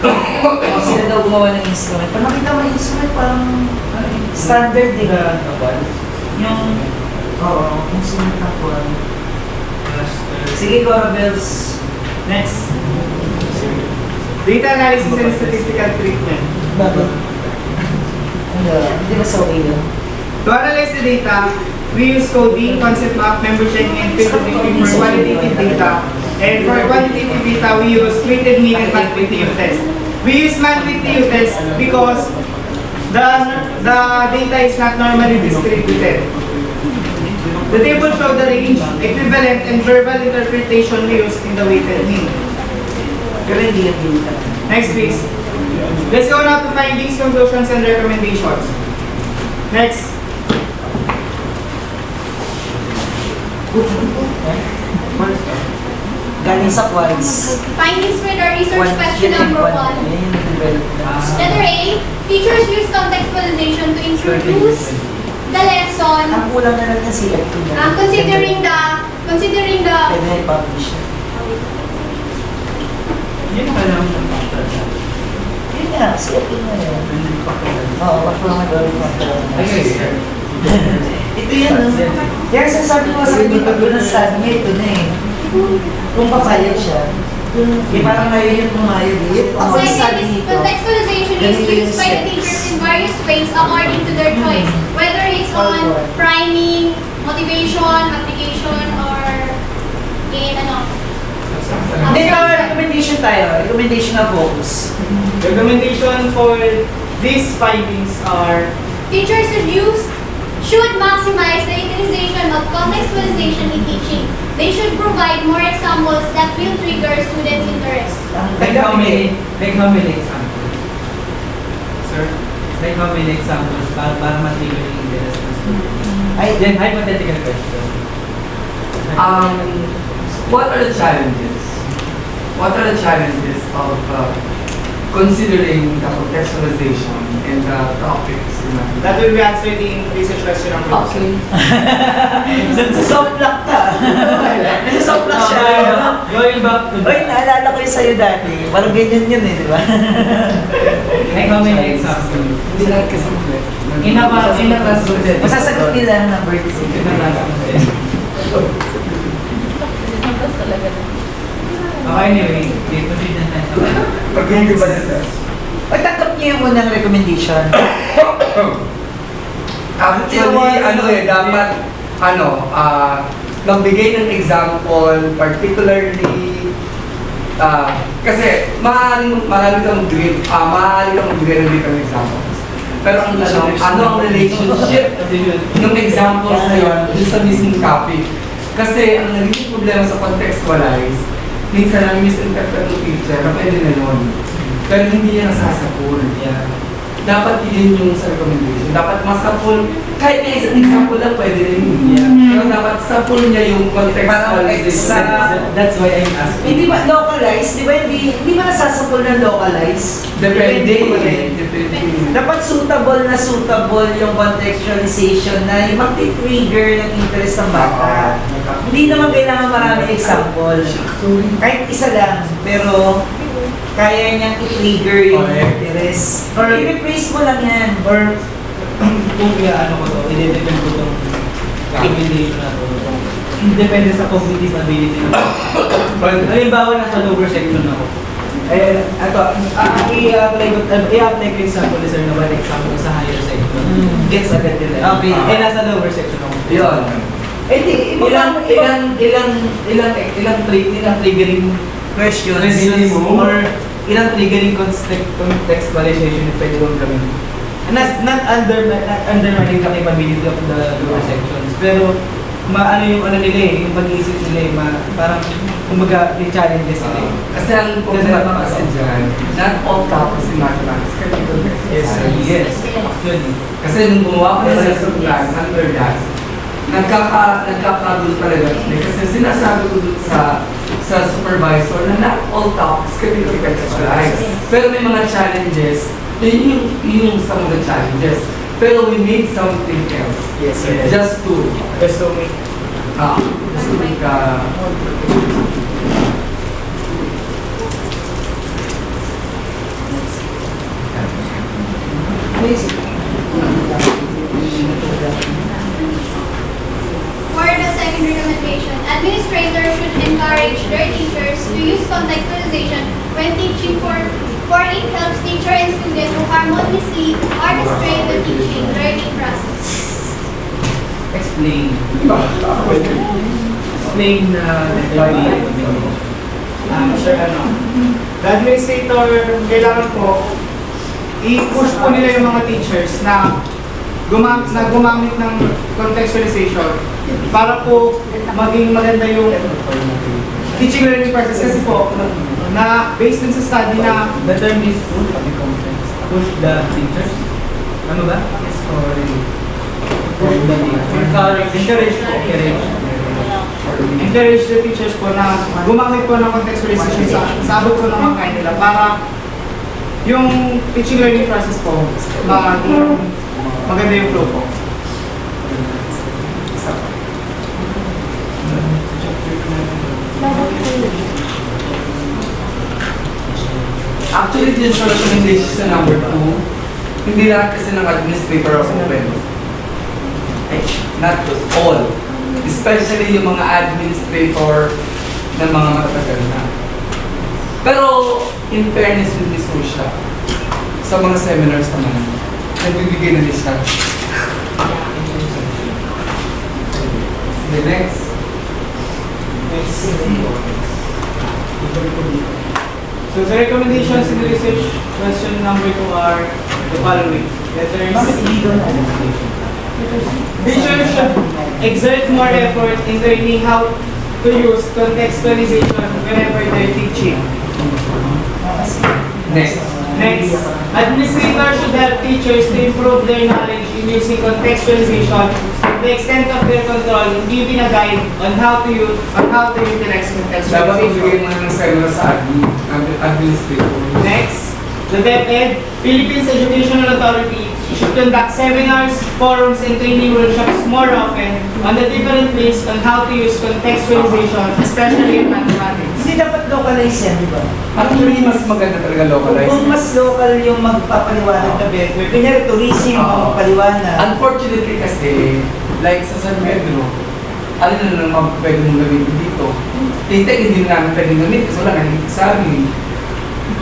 O sila daw gumawa ng instrument. Pag nakita mo yung instrument, parang standard eh. Yung, oo, instrument ng quali. Sige, Corabels. Next. data analysis and statistical treatment. Bakit? Ano? Hindi ba sa okay yun? To analyze the data, we use coding, concept map, member checking, and field mapping for qualitative data. And for quantitative data, we use weighted mean and quantitative test. We use quantitative test because the data is not normally distributed. The table shows the range, equivalent, and verbal interpretation we used in the weighted mean. Pero hindi yung data. Next, please. Let's go now to findings, conclusions, and recommendations. Next. Galing sa quads. Findings with our research question number 1. Letter A, teachers use contextualization to introduce the lesson, Ang kulang na lang niya si F2 na. considering the Pwede na i-publish na. Yun pa lang yung factor. Yun nga, si F2 na yun. Oo, performance or Okay. Ito yan, no? Kaya sasabi ko sa akin, pag ng study niya, ito na eh. Kung papayag siya, parang ngayon yung pumayag eh. Ang second study is nito. contextualization is Ganito yung used by the steps. teachers in various ways according to their choice, whether it's on priming, motivation, application, or in ano. Hindi, recommendation tayo. Recommendation na focus. Recommendation for these findings are Teachers should maximize the utilization of contextualization in teaching. They should provide more examples that will trigger students' interest. Like how many examples? Sir? Like how many examples para matigil yung interest ng student? Ay, Then, hypothetical question. What are the challenges? What are the challenges of considering the contextualization and the topics in that will be answered in research question number 2. okay. Nagsasoft lock ka. Nagsasoft lock siya. Going back to Uy, naalala ko yung sa'yo dati. Parang ganyan yun eh, di ba? like how many examples? Hindi lang kasi complex. In a classroom setting. Masasagot nila ang number 2. In a classroom setting. Okay, anyway, dito din na tayo. Pag-hindi ba nila? Pagtanggap niyo yung unang recommendation. Actually, ano eh, dapat, nagbigay ng example, particularly, kasi maaaring kang magbigay ng different examples. Pero ang tanong, ano ang relationship ng examples na yun dun sa mismong topic? Kasi ang nagiging problema sa contextualize, minsan ang misinterpret ng teacher na pwede na yun. Pero hindi niya nasasapul. Yeah. Dapat yun yung sa recommendation. Dapat masapul, kahit may isang example lang pwede rin yun. Yeah. Pero dapat sapul niya yung contextualization. That's why I'm asking. Hindi ba localize? Di ba hindi ba nasasapol ng localize? Depende. pa rin. Depende. Dapat suitable yung contextualization na yung mag-trigger ng interest ng bata. Hindi naman kailangan marami example. Kahit isa lang, pero kaya niyang i-trigger yung Correct. interest. Or- I-replace mo lang yan. Or kung ano ko to, i-depend ko itong recommendation na to. Depende sa cognitive ability na. Halimbawa, nasa lower section ako. I-apply ko yung sample ni sir na one example ko sa higher section. Gets agad nila. Okay. Nasa lower section ako. Yun. Di, Ilang triggering questions. or ilang triggering contextualization yung pwede kong gawin. Not undermining the capability of the lower sections, pero ano yung nila yung pag-iisip nila parang kumbaga may challenges nila Kasi ang problema kasi dyan, not all topics in mathematics can be contextualized. Yes, actually. Kasi nung gumawa ko ng lesson plan under that, nagkakagulo talaga kami. Kasi sinasabi ko dun sa supervisor na not all topics can be contextualized. Pero may mga challenges, yun yung some of the challenges. Pero we need something else. Yes. Just to make For the second recommendation, administrators should encourage their teachers to use contextualization when teaching for it helps teacher and student to harmoniously orchestrate the teaching learning process. Explain. Explain Sir, the administrator, kailangan po, i-push po nila yung mga teachers na gumamit ng contextualization para po maging maganda yung teaching learning process. Kasi po, na based dun sa study na the term is push the teachers. Ano ba? Push the teachers. encourage the teachers po na gumamit po ng contextualization sa abot po ng mga kaya nila para yung teaching learning process po maganda yung flow po. Actually, dyan sa recommendation sa number 2, hindi lahat kasi ng administrator ang open. Not all. Especially yung mga administrator ng mga matatagal na. Pero, in fairness with Ms. Usha, sa mga seminars naman, nagbibigay na din siya. Sige, next. So the recommendations in the research question number 2 are the following. Letters. Teachers should exert more effort in learning how to use contextualization whenever they're teaching. Next. Next, administrators should help teachers to improve their knowledge in using contextualization to the extent of their control in giving a guide on how to utilize Dapat magbigay contextualization. mo ng seminar sa administrator. Next, the DepEd, Philippines Educational Authority, should conduct seminars, forums, and training workshops more often on the different ways on how to use contextualization, especially in mathematics. Hindi dapat localize yan, di ba? Actually, mas maganda talaga localized. Kung mas local yung magpapaliwanag na better, kunyari tourism ang magpaliwanag. Unfortunately kasi, like sa San Pedro, alin na naman pwede mong gamitin dito. Titek, hindi na namin pwedeng gamitin kasi wala nang sa amin.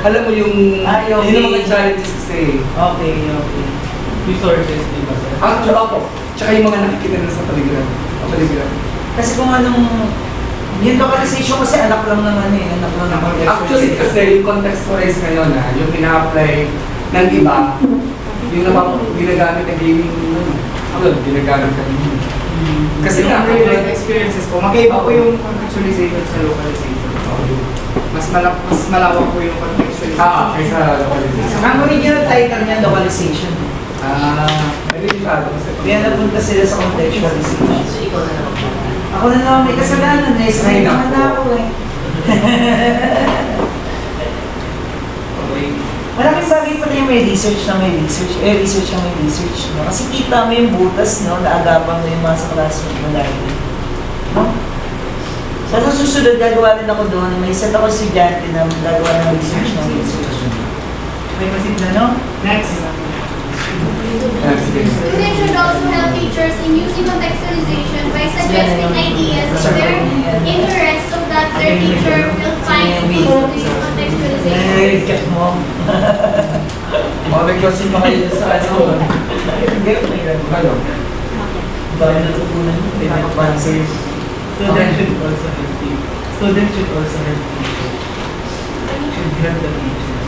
Alam mo yung, Ay, okay. yun ang mga challenges kasi. Okay. Resources, di ba sir? Actually, ako. Tsaka yung mga nakikita nila sa paligiran. Kasi kung anong, yung localization kasi anak lang naman anak lang naman. Actually kasi yung contextualize ngayon yung ina-apply ng iba, yung ginagamit na gaming, ginagamit na gaming. Kasi Yung nga, real life experiences po, magkaiba po yung contextualization sa localization. Mas malawak po yung contextualization. kaysa localization. Ang original title niya, localization. Delikado kasi. Kaya napunta sila sa contextualization. So, ikaw na naman. Ako na naman may kasalanan eh. Sanay naman na ako eh. Maraming bagay pa rin may research na may research. Research na may research. No? Kasi kita mo yung butas, no? Naagapang mo yung mga sa classroom mo lagi. No? So, sa susunod, gagawa rin ako doon. May set ako estudyante na gagawa ng research ng research. May masid na, no? Next. Students should also help teachers in using contextualization by suggesting ideas of their interests so that their teacher will find it useful to use contextualization. Nare-reject mo. Mga may klase pa kayo sa ano. Hindi ako may rag. Kayo? Dahil natutunan mo. Pinapag-answer. Students should also help teachers. Students should also help teachers. Should help the teachers.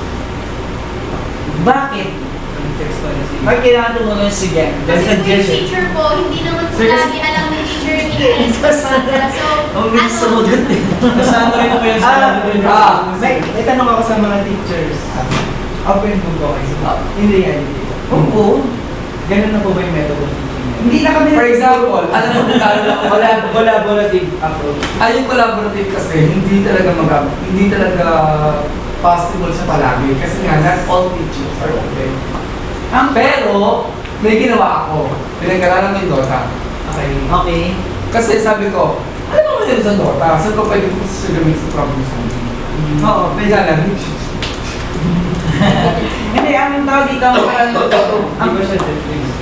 Bakit? Contextualization. Bakit kailangan tumulong yung estudyante? Kasi kung yung teacher po, hindi naman po Sir, lagi alam ng teacher yung interest ko sa So, Oh, may sumunod eh. Nasa ano rin po yan sa May tanong ako sa mga teachers. Open book ba kayo sa in reality? Oo. Ganun na po ba yung method of teaching? Hindi na kami For example, ano mo Collaborative approach. yung collaborative kasi hindi talaga possible sa palagi kasi nga not all teachers are open. Pero may ginawa ako. Pinag-aralan ko yung Dota. Okay. Okay. Kasi sabi ko, ano ba mayroon sa Dota? Saan ko pwede ko sa gamit sa problem solving? Oo, pwede. Kaya lang. Hindi, ang tawag dito, ang parang Hindi ba siya deadlines?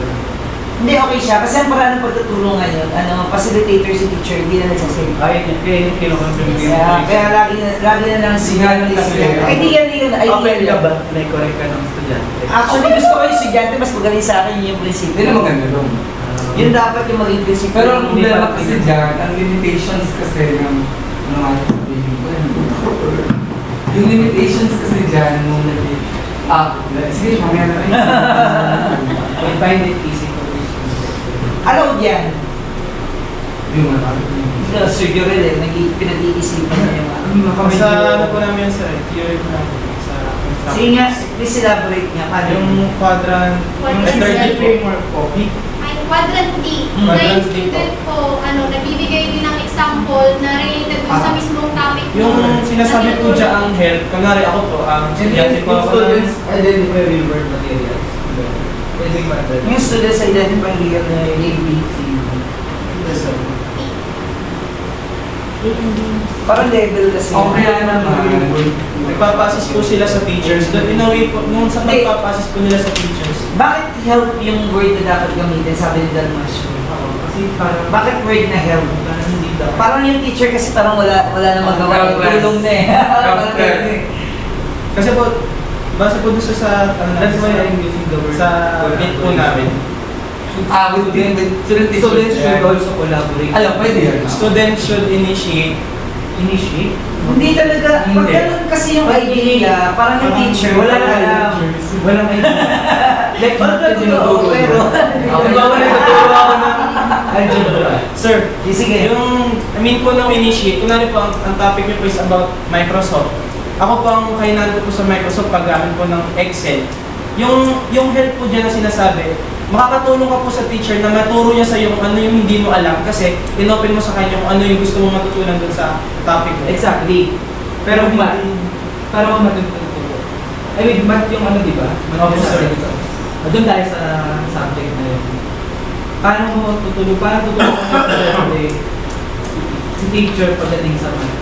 hindi, okay siya. Kasi ang parang ng pagtutulong ngayon, facilitator si teacher, hindi na nagsasabi. Kaya yung kinukontribute. Kaya lagi na lang Singalan kasi. Ideal yun, Open ka ideal. ba? Nai-correct ka ng estudyante. Actually, gusto ko yung estudyante, mas magaling sa akin yung prinsipyo. Hindi na maganda doon. Yun dapat yung maging prinsipyo. Pero ang problema kasi dyan, ang limitations kasi ng mga yung limitations kasi dyan nung sige, mamaya na rin. We find it easy to use. Allowed yan. Yung mga Siguro rin, pinag-iisipan niya yung ano. Sa ano po namin yan, sir, theory po namin sa construction. Sige nga, please elaborate nga. Paano Yung quadrant, yung Quadrant framework po. Ay, quadrant D. Na Quadrant yung D student po, nagbibigay din ng example na related dun sa mismong topic. Yung sinasabi po dyan ang help, kunwari ako po, estudyante po ako ng identify real world materials. Pwede ba ito? Yung students identify real na ABC. Parang level kasi. kaya naman. nagpapasis po sila sa teachers. In a way po, nung sa pagpapasis po nila sa teachers, Bakit help yung word na dapat gamitin? Sabi ni Dan Masyo. kasi parang Bakit word na help? hindi dapat. Parang yung teacher kasi parang wala na magawa. Helpless. Tulong na eh. Parang ganun eh. Kasi po, base po doon sa That's why I'm using the word. sa meet po namin. With student Students should teachers. also collaborate. Alam, pwede yan. Students should initiate. Initiate? Hindi talaga. Pag Hindi. ganun kasi yung idea, parang yung teacher, wala na alam. Walang idea. Like, Parang totoo, pero... Halimbawa na nagtuturo ako ng algebra. Sir, Sige. yung, po ng initiate, kunwari po, ang topic niyo po is about Microsoft. Ako po ang kainan ko po sa Microsoft paggamit po ng Excel. Yung help po dyan na sinasabi, makakatulong ka po sa teacher na maturo niya sa yung ano yung hindi mo alam kasi inopen mo sa kanya kung ano yung gusto mo matutunan dun sa topic mo. Exactly. Pero math, para mo matutunan. I mean, math yung ano, di ba? Opo, sir. Doon tayo sa subject na yun. Paano mo tutulong mo si teacher pagdating sa math?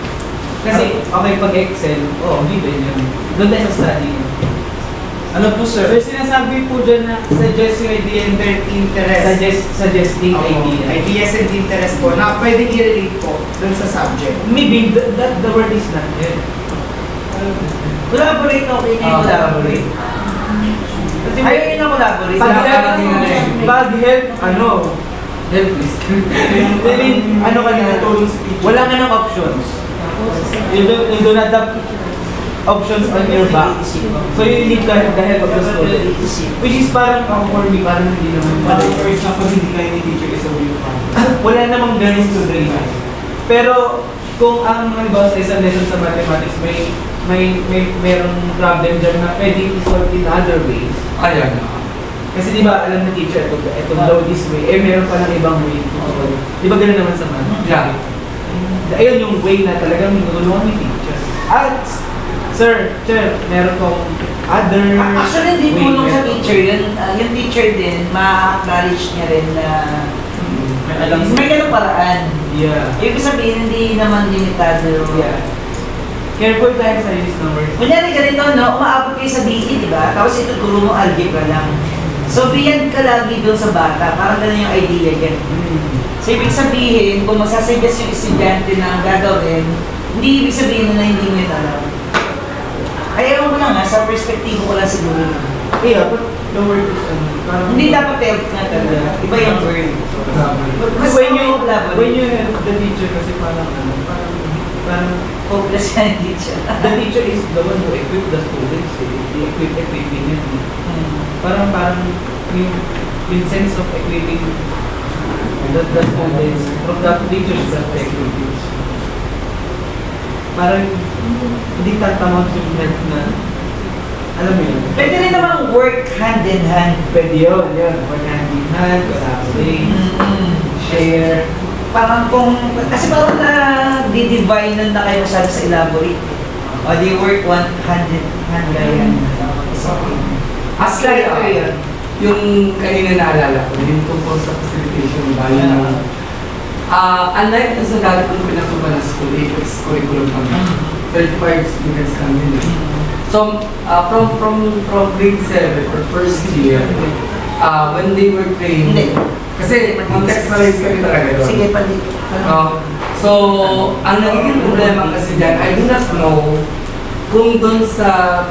Kasi, okay, pag Excel, given yun. Doon tayo sa study. Ano po, sir? So, sinasabi po dyan na suggest yung idea and their interest. Suggesting idea. Ideas and interest po na pwede i-relate po dun sa subject. Maybe the word is not there. Collaborate, okay na yung collaborate. Ayaw yun na collaborate. Pag-help, helpless. Ano ka na natulong sa teacher? Wala ka ng options. You do not have options on your back. So you need the help of the student. Which is parang ako for me, parang hindi naman. Parang for example, hindi kayo ni teacher is a real fan. wala namang ganun to grade. Pero kung ang halimbawa sa isang lesson sa mathematics merong problem dyan na pwede i-solve in other ways. Ayan. Kasi di ba alam ng teacher ito blow this way, meron pa ng ibang way. Di ba ganun naman sa math? Yeah. Ayun yung way na talagang nagulungan ni teacher. At, sir, meron pong other Actually, hindi way tulong sa method. teacher yun. Yung teacher din, ma-acknowledge niya rin na May alam may ganung paraan. Yeah. Ibig sabihin, hindi naman limitado. Yeah. Careful tayo sa use ng words. Kunyari ganito, no? Umaabot kayo sa BE, di ba? Tapos ituturo mo algebra lang. So, bigyan ka lagi doon sa bata. Parang ganun yung idea yan. So, ibig sabihin, kung masasuggest yung estudyante na gagawin, hindi ibig sabihin na hindi mo yun alam. Kaya mo lang nga, sa perspektibo ko lang siguro. Yeah, but the word is parang... Hindi dapat help nga talaga. Iba yung word. Mas when you collaborate. when you have the teacher kasi parang Hopeless ka yung teacher. the teacher is the one who equip the students, equipping them. Parang yung sense of equipping the students from the teacher's perspective. Parang hindi tatamang yung head na alam mo yun. Pwede rin naman work hand in hand. Pwede yun. Work hand in hand, collaborate, share. Parang kasi parang di-divine nun na kayo masyado sa elaborate. O di work one hand in hand yan. As like, yung kanina naalala ko, yung tungkol sa facilitation ba, yun unlike sa dati kong pinasukan ng school, APEX curriculum kami, 35 students kami. So, from grade 7 or first year, when they were trained, Hindi. kasi contextualize kami talaga doon. Sige, pali. So, ang nagiging problema kasi dyan, I do not know kung doon sa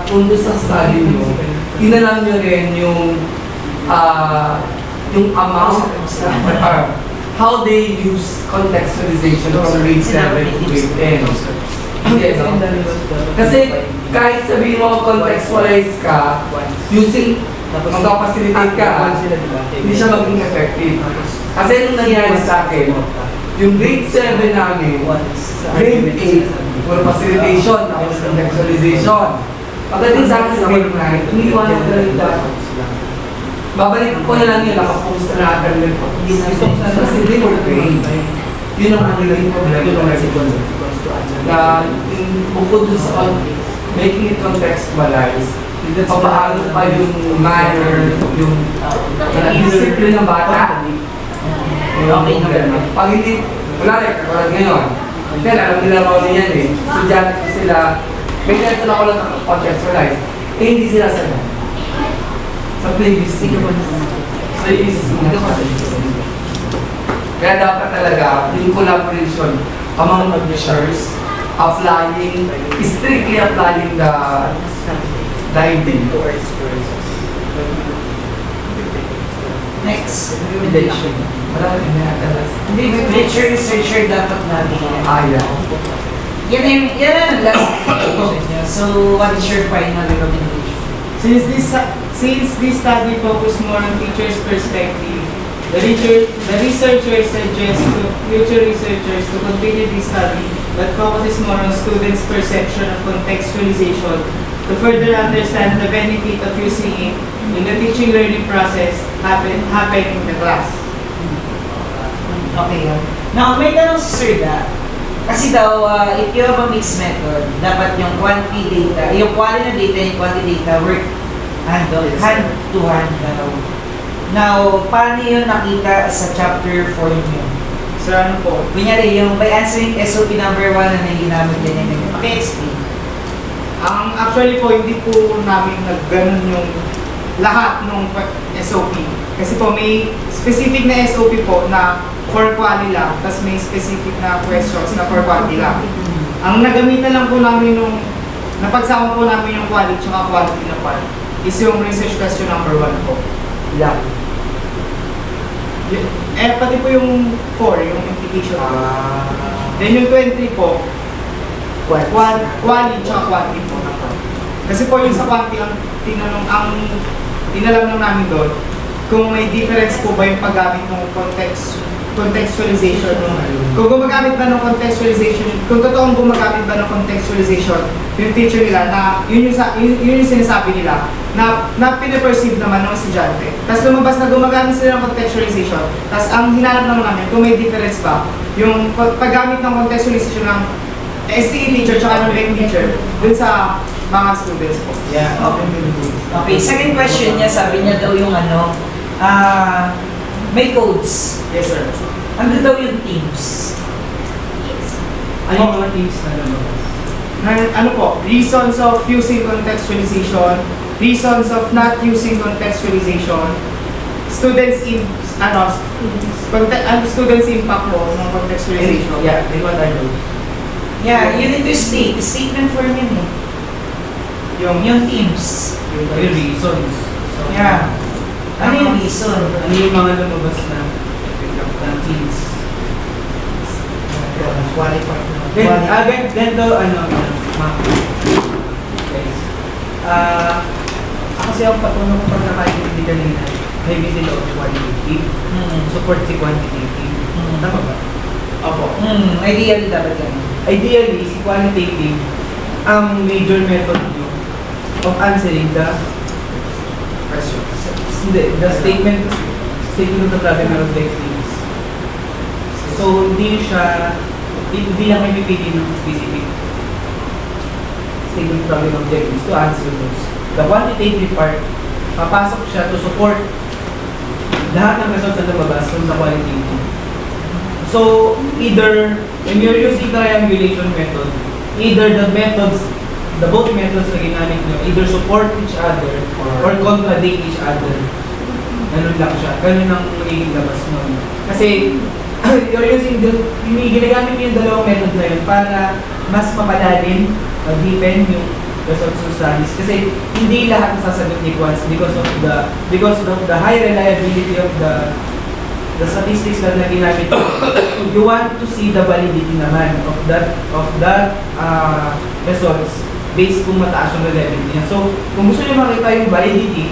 study nyo, inalam nyo rin yung amount, how they use contextualization from grade 7 to grade 10. Yes, no? Kasi kahit sabihin mo contextualize ka, using magpapacilitate ka, hindi siya maging effective. Kasi nung nangyari sa akin, yung grade 7 namin, grade 8, puro facilitation, tapos contextualization. Pagdating sa akin sa grade 9, iniiwanan ko lang yung babalik ko na lang yun, nakapost na natin ko. Kasi they were trained. Yun ang magiging problema na bukod dun sa making it contextualized, papaano pa yung manner, yung discipline ng bata. Okay na gano'n. Pag hindi, wala rin, katulad ngayon. Then, alam nila mga yan eh. Estudyante ko sila, may lesson ako lang contextualize. Eh, hindi sila sanay. Sa playlist nila. So, kaya dapat talaga, yung collaboration among publishers, strictly applying the idea. Next. Recommendation. Wala rin na talaga. Hindi, literature researcher dapat natin. Yeah. Yan ang last recommendation niya. So, what is your final recommendation? Since this study focused more on teachers' perspective, the researchers suggest to future researchers to continue this study that focuses more on students' perception of contextualization to further understand the benefit of using it in the teaching learning process happen in the class. Okay yun. Now, may tanong si Sir Da. Kasi daw, if you have a mixed method, dapat yung quantity data, yung quality na data, yung quantity data, work hand to hand daw. Now, paano yun nakita sa chapter 4 nyo? So ano po? Kunyari, yung by answering SOP number 1 na ginamit yan yung paki-explain. Actually po, hindi po namin nagganon yung lahat ng SOP. Kasi po, may specific na SOP po na for quality lang, tapos may specific na questions na for quality lang. Ang nagamitan lang po namin nung napagsama po namin yung quality tsaka quality na quality is yung research question number 1 po. Yeah. Pati po yung 4, yung implication. Then yung 23 po, quality tsaka quantity po. Kasi po yung sa quantity, ang tinalam lang namin doon, kung may difference po ba yung paggamit ng contextualization. Kung gumagamit ba ng contextualization, kung totoong gumagamit ba ng contextualization, yung teacher nila na yun yung sinasabi nila na piniperceive naman ng estudyante. Tapos lumabas na gumagamit sila ng contextualization. Tapos ang hinanap naman namin kung may difference ba yung paggamit ng contextualization ng STE teacher tsaka ng BEC teacher dun sa mga students po. Yeah, okay. Okay, second question niya, sabi niya daw yung may codes. Yes, sir. Ano daw yung teams? Ano yung mga things na lumabas? Ano po, reasons of using contextualization, reasons of not using contextualization, students students impact po ng contextualization. Yeah, they what are those? Yeah, you need to state. Statement form yun eh. Yung teams. Yung reasons. So, Yeah. Ano yung reason? Ano yung mga lumabas na things? Ganito, guys. Ako kasi ang patunong ko pag nakaintindi kanina, may visit of qualitative, support si quantitative. Tama ba? Opo. Ideally dapat yan. Ideally, si qualitative, ang major method nyo of answering the questions. Hindi, the statement of the problem and objectives. So, hindi lang may pipili ng specific statement of problem and objectives to answer those. The quantitative part, papasok siya to support lahat ng results na lumabas from the qualitative. So, either, when you're using the triangulation method, either both methods na ginamit nyo, either support each other or contradict each other. Ganun lang siya. Ganun ang magiging labas nun. Kasi, ginagamit nyo yung dalawang method na yun para mas mapalalim, mag-deepen yung results ng studies. Kasi, hindi lahat nasasagot ni Quants because of the high reliability of the statistics na ginamit. You want to see the validity naman of that results based kung mataas yung reliability niya. So, kung gusto niyo makita yung validity,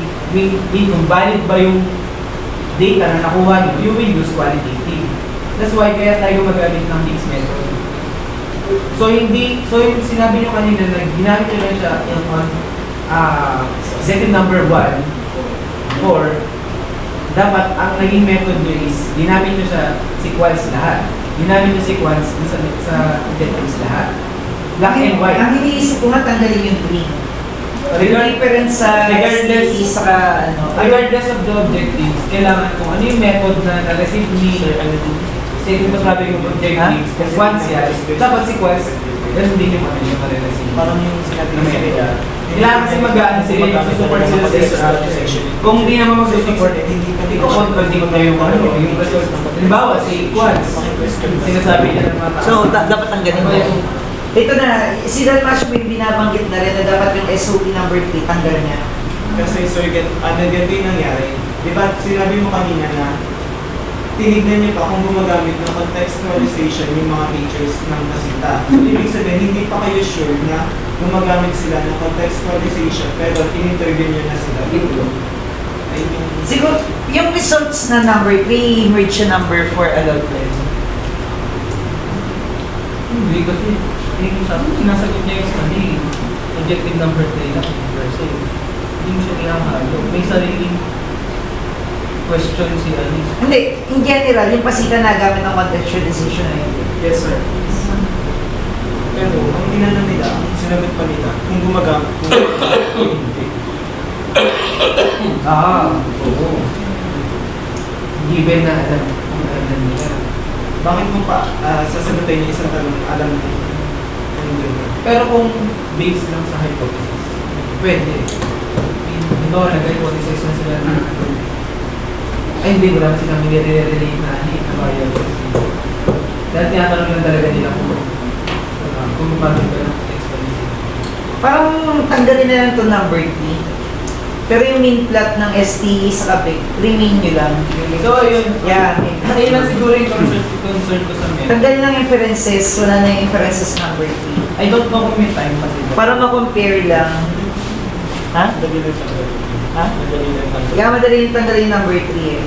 kung valid ba yung data na nakuha niyo, you will use qualitative. That's why kaya tayo gumagamit ng mixed method. So, yung sinabi niyo kanina na ginamit niyo lang siya on second number 1 or dapat ang naging method niyo is ginamit niyo siya sequence lahat. Ginamit niyo sequence sa objectives lahat. Black and white. Ang iniisip ko nga, tanggalin yung green. Yung difference sa Regardless- STE saka Regardless of the objectives, kailangan kung ano yung method na na-receive ni statement of problem yung objectives, kung once yan, dapat sequence, ganun din yung ano yung ma-receive. Parang yung sinabi ng kanila. Kailangan kasi mag-ano sila, mag-support sila sa kung hindi naman mag-support, hindi ko contradict na yung ano, yung result. Halimbawa, si Quants, sinasabi niya ng mga tao. So, dapat tanggalin mo yun. Ito na, si Dalmash may binabanggit na rin na dapat yung SOP number 3 tanggal niya. Kasi sir, ganito yung nangyari. Di ba sinabi mo kanina na tinignan niyo pa kung gumagamit ng contextualization yung mga teachers ng kasita. So, ibig sabihin, hindi pa kayo sure na gumagamit sila ng contextualization pero in-interview niyo na sila. Ito. I mean, Siguro, yung results na number 3, merge siya number 4 allowed level. Hindi kasi, sinasagot niya yung study, objective number 3 na per se. Hindi mo siya kinakalo. May sariling question si Alice. Hindi, in general, yung pasita na gamit ng contextualization na yun. Yes, sir. pero ang tinanong nila, ang sinagot pa nila, kung gumagamit, kung hindi. Oo. Given na alam nila. Bakit mo pa sasagutin yung isang tanong alam mo? Pero kung based lang sa hypothesis, pwede. Ito, nag-hypothesis na sila na ay hindi, wala silang nire-relate na variables. Dahil tinatanong lang talaga nila kung paano ba yung explanation. Parang tanggalin na lang ito number 3. Pero yung main plot ng STE sa kabig, remain nyo lang. So, yun. Yeah. Ayun lang siguro yung concern ko sa method. Tanggalin lang inferences, wala na yung inferences number 3. I don't know kung may time pa sila. Para ma-compare lang. Ha? Madali lang siya. Ha? Madali lang siya. Kaya madali yung tanggalin yung number 3 eh.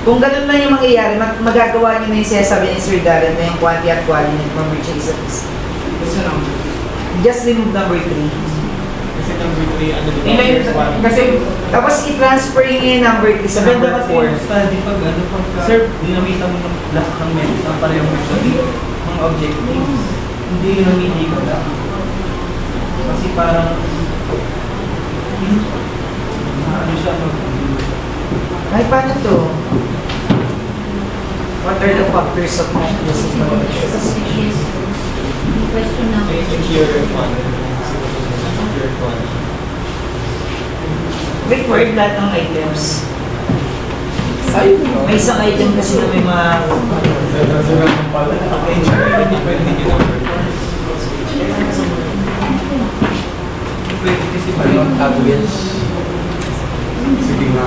Kung ganun man yung mangyayari, magagawa niyo na yung sinasabi ni Sir Darren na yung quantity at quality ng purchase at least. Gusto lang. Just remove number 3. Kasi number 3, ano diba? Hindi, kasi, Tapos i-transfer niyo yung number 3 sa Maganda number kasi 4. yung study pag ano, pagka Sir, dinamitan mo ng lahat ng method ng parehong method, mga objectives. Hindi yung namili ko lang. Kasi parang, ano siya, Ay, paano to? What are the factors of complex Suspicious. Question number may 6. secure fund. Secure fund. required lahat ng items. ayun no? May isang item kasi na may mga... Hindi pwede yung number. pwede kasi pa Ano, average. Sige nga.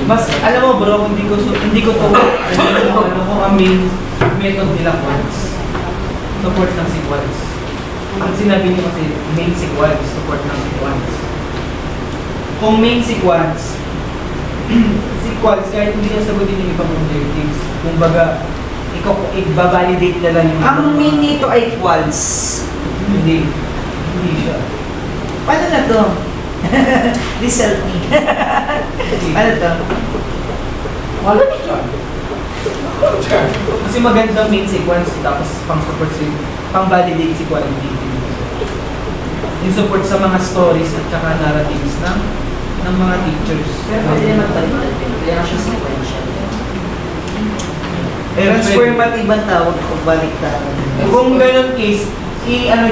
Mas, alam mo bro, hindi ko to ano ko ang main method nila quants. Support ng sequence. Ang sinabi niyo kasi main sequence, support ng sequence. Kung main sequence, sequence kahit hindi na sagutin yung ibang objectives, kumbaga, i-validate na lang yung... Ang main nito ay quals. Hindi siya. Paano na to? Please help me. Ano to? Wala na siya. Kasi maganda main sequence, tapos pang-support pang-validate si quality. Yung support sa mga stories at saka narratives ng mga teachers. Pero pwede naman baliktad. Kaya na siya sequential. Pero Transformative ang tawag kung baliktad. kung ganun case, ano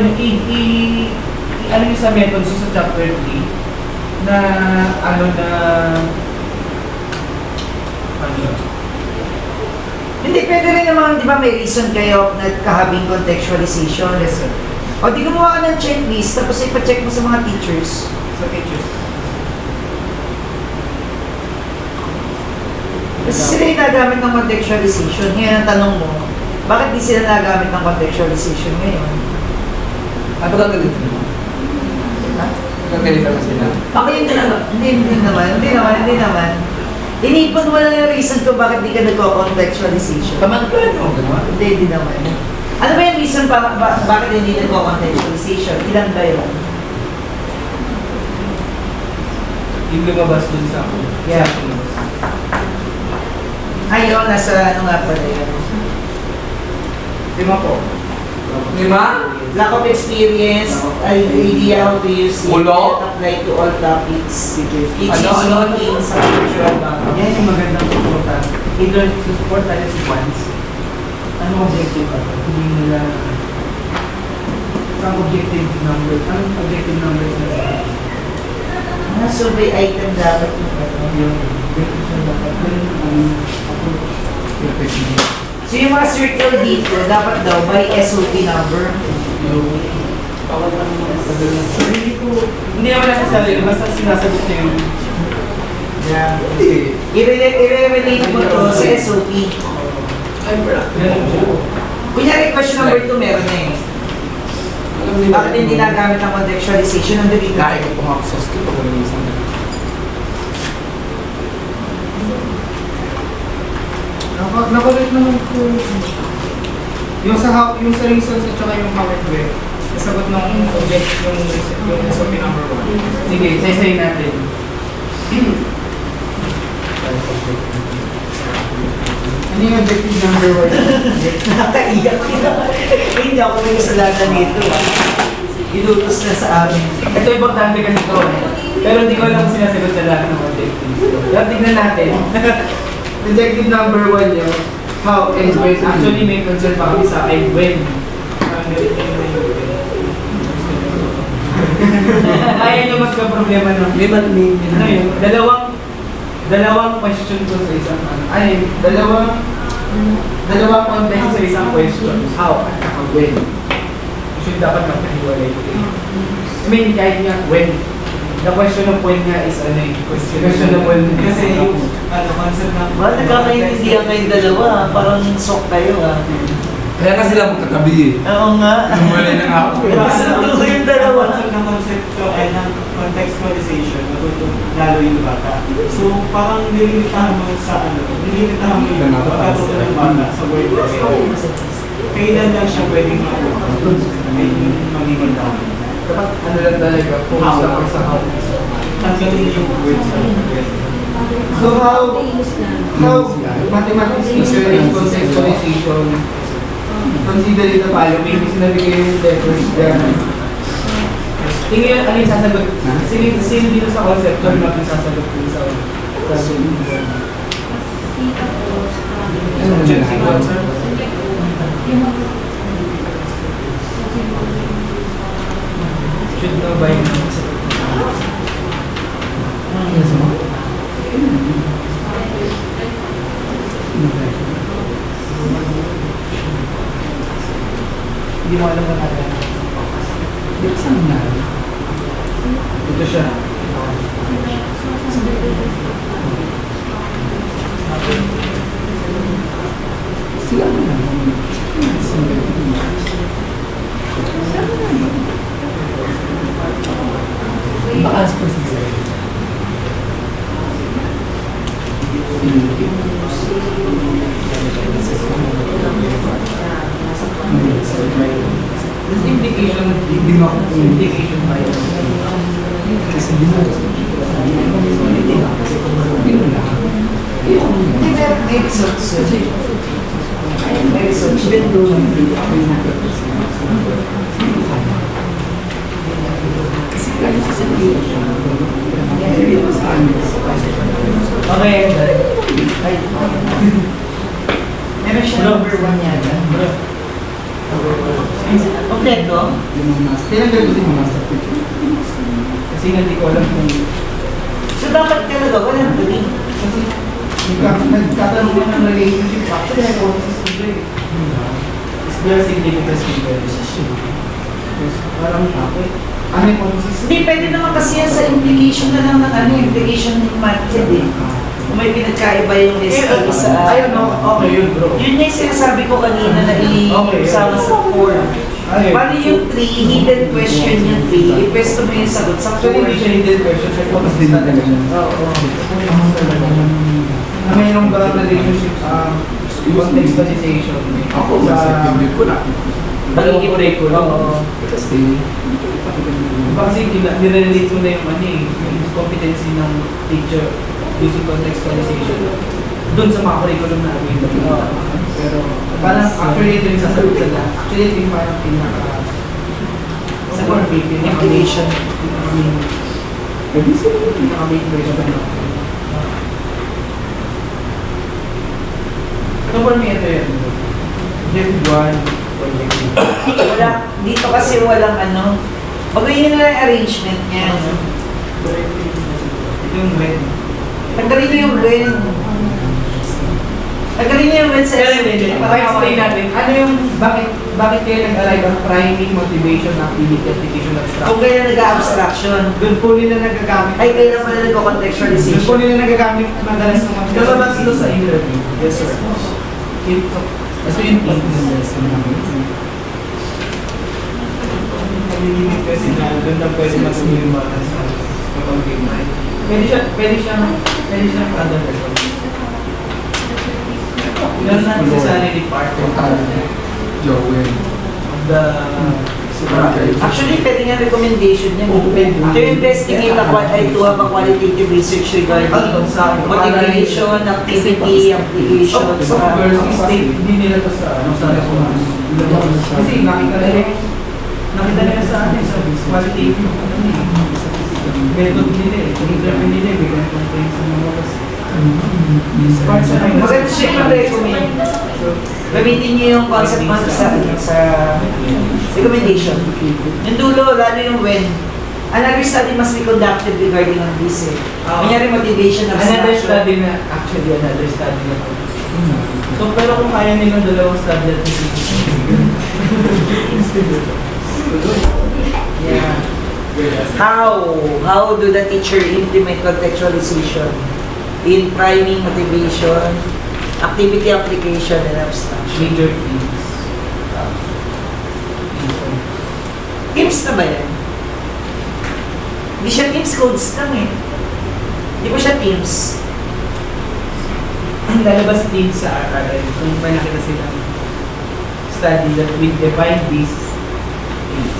nyo sa methods sa chapter 3 na ano yun? Hindi, pwede rin naman, di ba may reason kayo na kahabing contextualization. Yes, sir. O di gumawa ka ng checklist, tapos ipacheck mo sa mga teachers. Sa teachers. Kasi sila yung nagamit ng contextualization. Ngayon ang tanong mo, bakit di sila nagamit ng contextualization ngayon? Ano ka ganito mo? Ha? Nagkakalita ka sila. Ako yun talaga. Hindi naman. Inipon mo lang yung reason ko bakit di ka nagko-contextualization. Taman ka, no? Hindi naman. Ano ba yung reason bakit hindi nagko-contextualization? Ilan ba yun? Yung lumabas dun sa ako. Yeah. Ayun, nasa ano nga pala yun? 5 po. 5? Lack of experience, idea how to use it, Ulo? not apply to all topics. Teaching Ano? in sa cultural background. Yan yung magandang supportan. Either support tayo si Juans. Anong objective ka? Hindi nila... Ang objective number. Anong objective numbers na sa Mga survey item dapat yung ano. yung definition dapat. Ganun ang approach. So yung mga circle dito, dapat daw by SOP number. Hindi naman necessarily. Basta sinasagot niya yung... Yeah. Hindi. I-relate mo to sa SOP. Ay, bro. Ganun siya. Kunyari, question number 2 meron na eh. Alam nila. Bakit hindi nagamit ang contextualization ng deleted? Naikot po nga ako sa skill pag wala isang Nakulit naman ko yung sa reasons at saka yung how it went. Nasagot ng object yung SOP number 1. Sige, say natin. Ano yung objective number 1? Nakakaiyak ka. Hindi ako may kasalanan nito. Ilutos na sa amin. Ito importante kasi ito. Pero hindi ko alam kung sinasagot na lahat ng objectives. Kaya tignan natin. Objective number 1 yun. How and when. Actually, may concern pa kami sa and when. Kaya nyo magka-problema no? Ano yun? Dalawang question ko sa isang ano. Ay, dalawang context sa isang question. How at saka when. Should dapat magkahiwalay. I mean, kahit nga when. The question of when nga is ano eh. Question of when. Kasi yung concept na... Ba, nagkakaintindihan kayong dalawa. Parang sok kayo ah. Kaya nga sila magkatabi eh. Oo nga. Wala na nga ako. Kasi yung dalawa. Concept ng concept ay ng contextualization, matuto lalo yung bata. So, parang nilimitahan mo sa nilimitahan mo yung pagkatuto ng bata sa word level. Kailan lang siya pwedeng matuto? Ay, magiging tao. Dapat ano lang talaga, focus lang ako sa how. Tanggalin yung word sa word. So how mathematics teacher is contextualization, consider it the following, sinabi ko yung letters dyan. Tingin ano yung sasagot? Sino dito sa conceptual map yung sasagot dito sa subjective answer? Should know by Hindi mo alam kung ano. Saan na? ito siya. Sila na. Bakas pa siya. This implication, Hindi mo ako implication ba yun? kasi hindi mo. Hindi mo lang. Hindi, may results yun. May results. Even though, Kasi kaya sa sabihin. Hindi mo sa amin. Okay. ay, meron siya number 1 yata. Kompleto? Yung mga nasa. Tinanggal ko din mga nasa picture. Kasi hindi ko alam kung So dapat talaga, walang tuloy. Kasi nagkatanong ko ng relationship. Actually, hypothesis ko siya eh. is there significance in the decision? Parang okay. Ano yung hypothesis? Hindi, pwede naman kasi yan sa implication na lang ng implication ng method eh. Kung may pinagkaiba yung STA sa... Ayun, no? Okay yun, bro. Yun yung sinasabi ko kanina na i-usama sa 4. Okay. Paano yung 3, hidden question yung 3, i-pwesto mo yung sagot sa 4. Actually, hindi siya hidden question. Siya po Tapos din talaga siya. Oo. na mayroong ba relationship contextualization Ako, sa yung ko na. dalawang curriculum. Kasi, Diba kasi nire-relate mo na yung yung competency ng teacher using contextualization doon sa mga curriculum na available. Pero parang actually ito yung sasagot sa lahat. Actually ito yung parang sa core Implication. pinaka-main question na ito for me, ito yun. Objective 1, objective 2. Wala, dito kasi walang magayon na lang yung arrangement niya. Ito yung red. Tanggalin niyo yung when. Tanggalin niyo yung when sa STA. Pa-explain natin, ano yung, bakit kayo nag-arrive ang priming motivation, activity, application, Kung abstraction? kaya nag-abstraction, Doon po nila nagagamit. ay kaya pala Doon po nag-contextualization. nila nagagamit madalas ng mga Lalabas ito sa interview. Yes, sir. Ito yung Nalilimit kasi na doon lang pwede masunin yung bata sa kapag-game night. Pwede siyang other person. Meron natin sa salary part of Joel. the Actually, pwede nga recommendation niya. To investigate to have a qualitative research regarding motivation, activity, application, sa state, hindi nila to sa response. Kasi nakita nila sa qualitative method nila eh. Interview nila eh. Bigyan ko sa mga Maganda siya yung recommend. Gamitin niyo yung concept mo sa recommendation. Yung dulo, lalo yung when. Another study must be conducted regarding on this eh. Kunyari motivation, Another abstraction. study na, actually another study na po. So, pero kung kaya nilang dalawang study at Yeah. How do the teacher implement contextualization in priming, motivation, activity application, and abstraction? major themes. Games na ba yan? Hindi siya Teams codes lang eh. Hindi ko siya Teams. Ang lalabas din sa RRL, kung may nakita silang study that will define these things.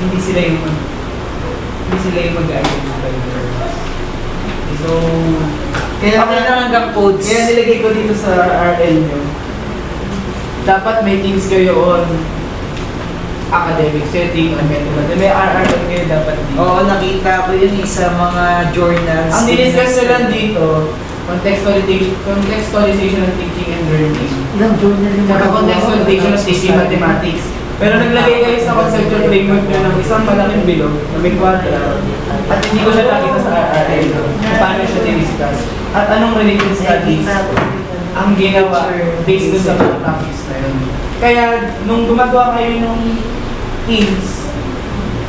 Hindi sila yung mag-identify ng terms. So, kaya Okay lang hanggang codes. kaya nilagay ko dito sa RL nyo, dapat may teams kayo on academic setting, on medical. May RRL kayo dapat dito. Oo, nakita ko yun sa mga journals. Ang diniscuss nyo lang dito, contextualization of teaching and learning. Ilang journal yung Saka contextualization of teaching mathematics. Pero naglagay kayo sa conceptual framework nyo ng isang malaking bilog na may quadra at hindi ko siya nakita sa RRL kung paano siya diniscuss at anong related studies ang ginawa based dun sa mga topics na yun. Kaya nung gumagawa kayo nung ins,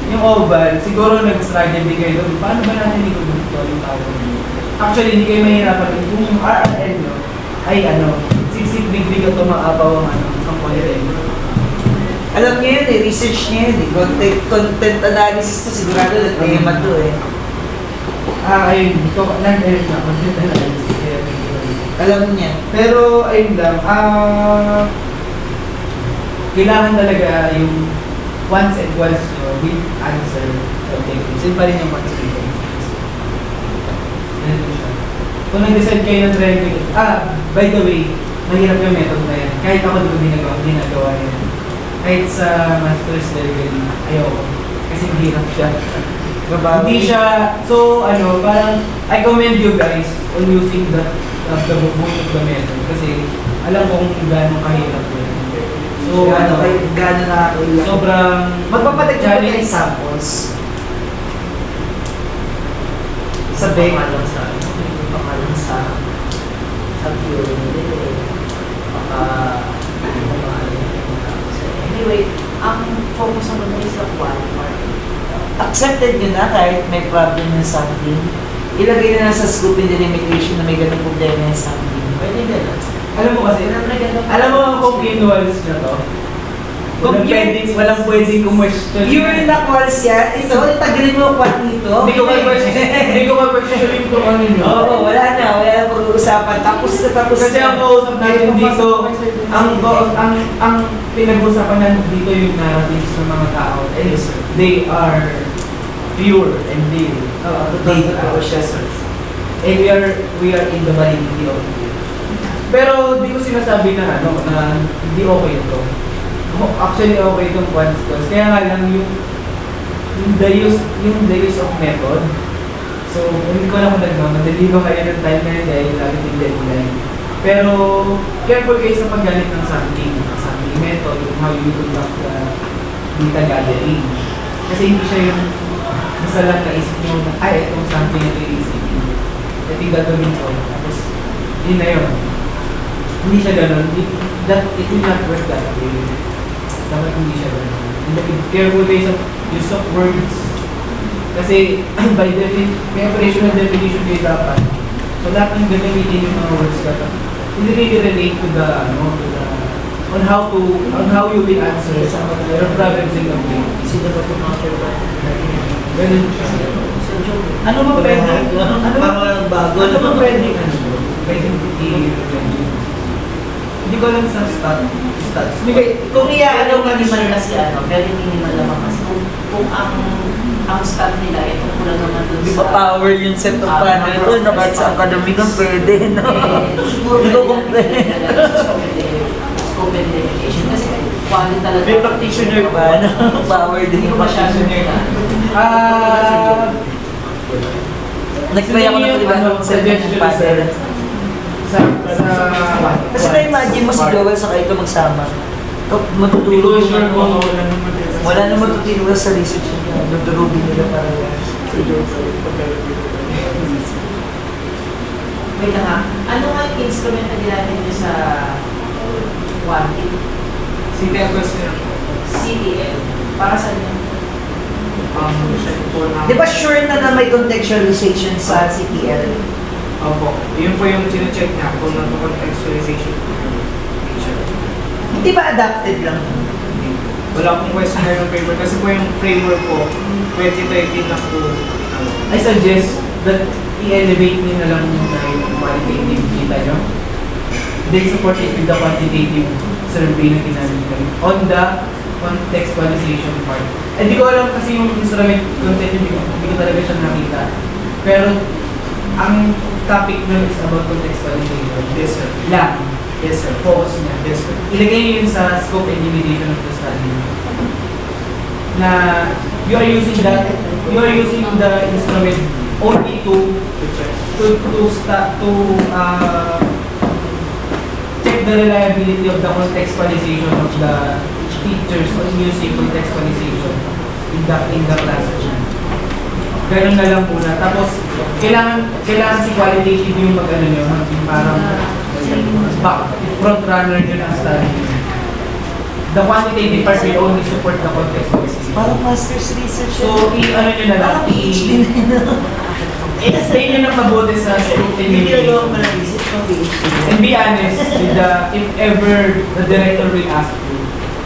yung oval, siguro nag-struggle din kayo doon. Paano ba natin ito yung tawag? Actually, hindi kayo mahirapan kung yung RRL no, ay 6 degree ka tumaapaw ang polytechnic. Alam niyo yun eh, research niya yun eh. Content analysis to, sigurado na tema to eh. Ayun, ito, nag-edit na, content analysis. Kaya medyo Alam niya. pero, ayun lang, kailangan talaga yung once and once nyo will answer objectives. Yun pa rin yung makikita. Ganito siya. Kung nag-decide kayo ng regulate, by the way, mahirap yung method na yan. Kahit ako di ko ginagawa yan. Kahit sa master's level, ayoko. Kasi hirap siya. Hindi siya, so parang, I commend you guys on using the book of the method. Kasi alam kong gano'ng kahirap yun. So, Gano'n nakakailan. sobrang Magpapalag ka challenge. ng examples. Sa Beck. Pakalang sa theory. Anyway, ang focus naman ay sa qualifier. Accepted nyo na kahit may problem ng something. Ilagay na lang sa scope and delimitation na may ganung problema ng something. Pwede gano'n. Alam mo kasi, alam mo ang continuals na to? Walang pwedeng question. Pure na calls yan. Ito, tagalin mo kwan dito. Hindi ko ma-question kung ano nyo. Oo, wala na pag-uusapan. Tapos na tapos Kasi ang kausap natin dito, ang pinag-usapan natin dito yung narratives ng mga tao. And they are pure and real. Totoo siya. And we are in the validity of it. Pero di ko sinasabi na na hindi okay ito. Actually okay itong quants course. Kaya nga lang yung the use of method. So, hindi ko lang kung madali ba kayo ng time na yun dahil lagi yung deadline. Pero, careful kayo sa paggamit ng sampling method, yung how you conduct the data gathering. Kasi hindi siya yung isa lang naisip nyo na, itong sampling ito yung isip nyo. Ito yung gagawin ko. Tapos, yun na yun. Hindi siya ganun. It will not work that way. Dapat hindi siya ganun. Careful kayo sa use of words. Kasi, by definition, may operational definition kayo dapat. So, dapat yung gagamitin yung mga words dapat. Hindi really relate to the, on how you will answer your problems in the way. Sino ba itong mga Ganun siya. Ano ba pwede? Ano ba pwede? Pwede hindi ko alam sa stats. Kung i-ano minimal kasi very minimal naman kasi kung ang stat nila, itong kulang naman dun Di sa... ba power yung set of panel ko? Nakat sa academic ang pwede, no? Hindi ko complete. Scope and limitation. Kasi quality talaga. May practitioner Ba, no? Power din Hindi ko yung masyado practitioner. na. Nag-try ako ng ibang set ng panel. Kasi na-imagine mo si Joel sa kayo magsama. Matutulog Sure mo. kung Wala na matutulog sa research niya. Nagdurugin nila para si Joel sa Wait lang ha. Ano nga yung instrument na ginamit niyo sa quantum? CTL question. CDL. Para sa inyo? Di ba sure na may contextualization sa CTL? Opo. Yun po yung chine-check niya kung ano contextualization. Hindi ba adapted lang? Wala akong questionnaire ng framework kasi po yung framework ko 2013 na po. I suggest that i-elevate nyo na lang yung qualitative data nyo. Then support it with the quantitative survey na ginamit nyo on the contextualization part. Hindi ko alam kasi yung instrument content, hindi ko talaga siya nakita. Pero ang topic nyo is about contextualization. Yes, sir. Lang. Yes, sir. Focus niya. Yes, sir. Ilagay niyo yun sa scope and limitation of the study. Na you are using the instrument only to check the reliability of the contextualization of the teachers on using contextualization in the classroom. Ganun na lang muna. Tapos, kailangan si qualitative yung mag-ano nyo, parang front runner nyo ng study. The quantitative part will only support the contextualization. Parang master's research. So, ano nyo na lang, Parang PhD na yun. explain nyo na mabuti sa scope and Hindi limitation. ginagawa ko na research ng PhD. And be honest with if ever the director will ask you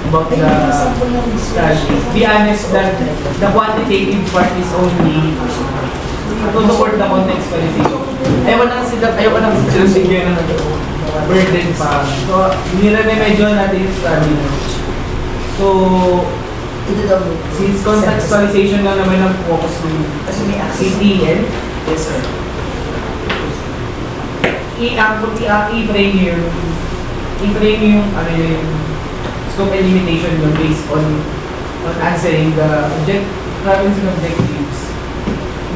about Ay, the may sample ng research. study, be honest that the quantitative part is only to support the contextualization. Ayaw ko nang sinusingyan na burden pa. So, nire-remedyo natin yung study. So, Ito daw. since contextualization lang naman ang focus ng Kasi may access. CTL, Yes, sir. i-frame yung ano yung scope and limitation yun based on answering the problems and objectives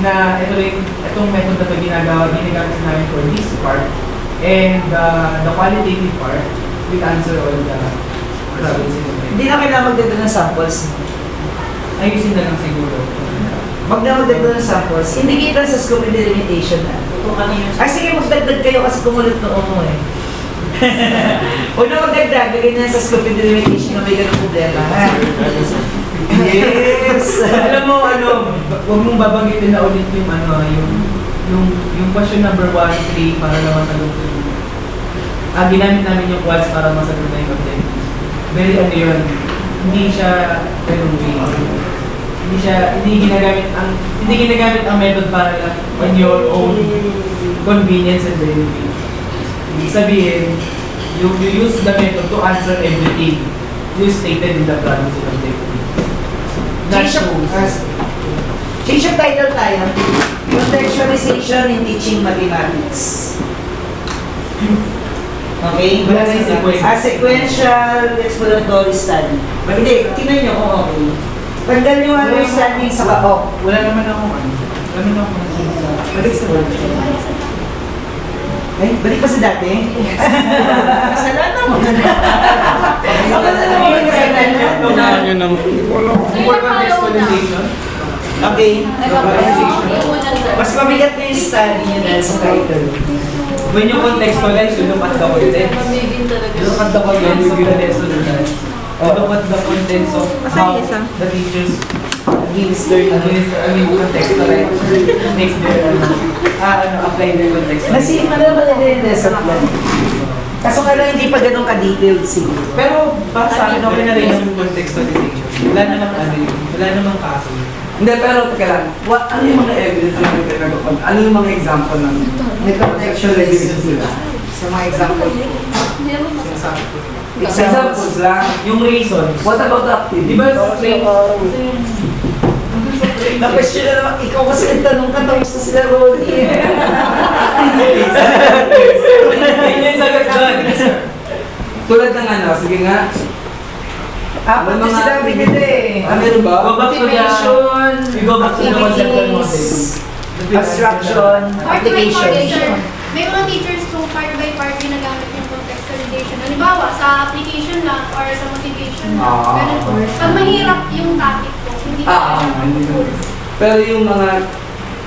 na itong method na ito ginagamit namin for this part and the qualitative part will answer all the problems and objectives. Hindi na kailangan magdagdag ng samples. Ayusin na lang siguro. Wag na magdagdag ng samples. Indicate lang sa scope and limitation na. Ay, sige, magdagdag kayo kasi kumulot na mo eh. Huwag na magdagdag, lagay na sa scope and limitation na may ganun problema. Ha? Yes! Alam mo, huwag mong babanggitin na ulit yung question number 1, 3 para na masagot yung ginamit namin yung quads para masagot na yung objectives. Very yun, hindi siya ganun way. Hindi ginagamit ang method para lang on your own convenience and benefit. Ibig sabihin, you use the method to answer everything you stated in the problems and objectives. That shows. Change of title tayo. Contextualization in teaching mathematics. Okay? Wala na yung sequence. A sequential exploratory study. Hindi, tingnan nyo kung okay. Tanggal yung understanding sa kaok. Wala naman ako Balik sa word. Ay, balik pa sa dati? Kasalanan mo. Kasalanan mo yung kasalanan. For contextualization, Okay. Mas mabigat na yung study nyo dahil sa title. when you contextualize, you look at the content. You look at the contents of the lesson. You look at the contents of how the teachers contextualize, makes their, apply their context. Nasima naman nila yung lesson plan. Kaso nga lang hindi pa ganun ka-detailed siguro. Pero para sa akin, okay na rin yung contextualization. Wala namang kaso. Hindi, pero teka lang. Ano yung mga evidence na may pinagapan? Ano yung mga example ng May contextualization sila. Sa mga example. Sinasabi ko. examples lang? Yung reasons. What about the activity? Di ba straight? Na-question na naman, ikaw kasi nagtanong ka, tapos na sila Ronnie. Yun yung sagot doon. Tulad ng ano, sige nga. Apat na sinabi nila eh. Meron ba? Go back to the, Motivation, we go back to the conceptual model. activities, abstraction, Part by part, sir. application. May mga teachers kung part by part ginagamit yung contextualization. Halimbawa, sa application lang or sa motivation lang. Ah. Ganun po. Pag mahirap yung topic po, hindi ko Hindi na. Pero yung mga,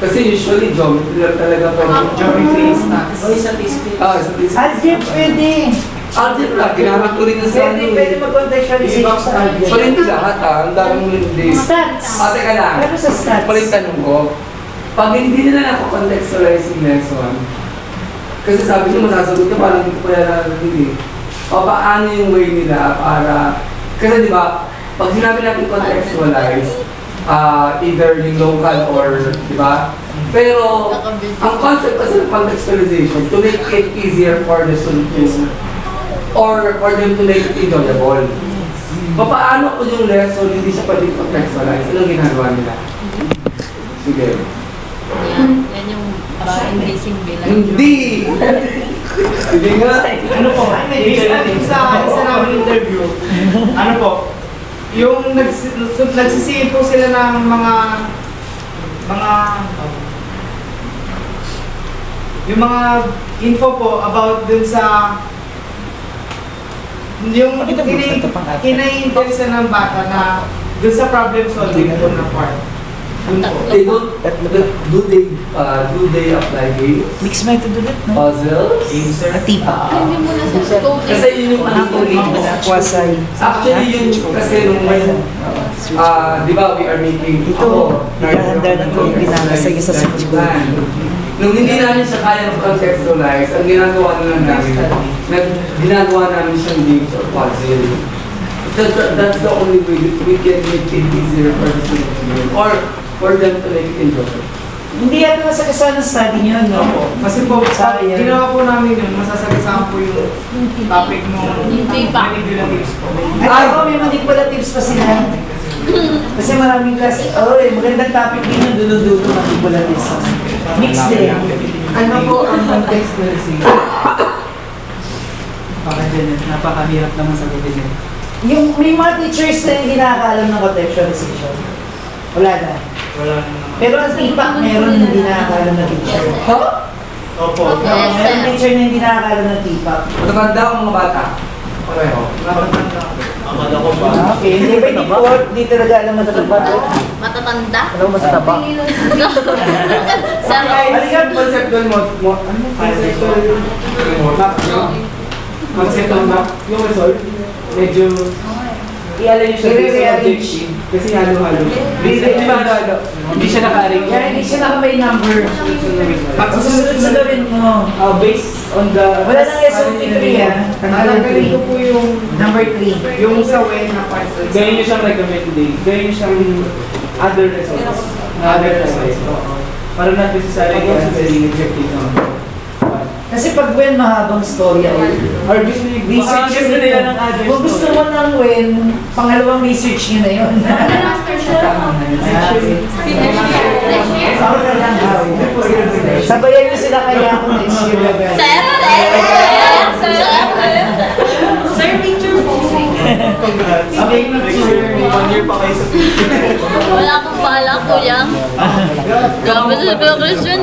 kasi usually geometry lang talaga po. Geometry, stats. O statistics. Statistics. Algebra pwede. Algebra, ginamit ko rin ng sa Pwede mag-contextualization sa algebra. Pero hindi lahat ang daming hindi. Stats. Teka lang. Pero sa stats. Paling tanong ko, pag hindi nila ako-contextualize yung lesson, kasi sabi niyo masasagot ko parang hindi ko kaya narinig eh. O paano yung way nila para, kasi di ba, pag sinabi natin contextualize, either yung local or, di ba? Pero, ang concept kasi ng contextualization, to make it easier for the student to, or them to make it enjoyable. Paano kung yung lesson hindi siya pwedeng contextualize? Anong ginagawa nila? Sige. Yan yung embracing bilang. Hindi! Hindi nga. Ano po, based sa isa namin interview, ano po, yung nagsisiin po sila ng yung mga info po about dun sa yung kina-interesa ng bata na dun sa problem solving po na part. Dun po. They don't, do they apply games? Mixed method ulit, no? Puzzles? Tipa. Hindi mo na sa coding. Kasi yun yung Quasay. actually yun kasi nung when, di ba we are making Ikahanda ng kung pinangasay sa switch ko. Nung hindi namin siya kaya contextualize, ang ginagawa na lang namin, ginagawa namin siyang games or puzzle. That's the only way that we can make it easier for the students to learn or for them to make it enjoyable. Hindi yan nasagasaan ng study nyo, no? Kasi po, ginawa po namin yun, masasagasaan po yung topic mo manipulatives po. Ay, ako, may manipulatives pa sila. Kasi maraming klase. Magandang topic din yung dulo-dulo manipulatives. Mixed din. Ano po ang contextualization? Napakahirap naman sagutin yun. Yung may mga teachers na yung kinakaalam ng contextualization. Wala na. Wala na naman. Pero ang tipak, meron na hindi nakakaalam ng teacher. Opo. Meron teacher na hindi nakakaalam ng tipak. Matanda ang mga bata. Pareho. Akala ko ba? Okay, hindi ba hindi talaga alam matataba? Matatanda? Alam mo matataba? Sarap. Alikan, conceptual mo. Ano? Conceptual map, no? Conceptual map. Yung result, medyo i-align siya based on objective. Kasi halo-halo. Hindi ba halo? Hindi siya naka-arrange. Kaya hindi siya nakamay number. Pag Susunod-sunodin mo. based on the... Wala nang SOP 3 ah. Natanggalin ko po yung Number 3. yung sa way na part. Gawin niyo siyang recommended. Gawin niyo siyang other results. Other results. Para not necessarily considering objective naman. Kasi pag when mahabang storya or research gusto nila ng other kung gusto mo ng when, pangalawang research nyo na yun. Master siya. Sorry ka lang, sabayan nyo sila kaya kung next year na Sir, picture po. Congrats. Okay, next year, 1 year pa kayo sa future. Wala akong pala, kuya. Grabe sa question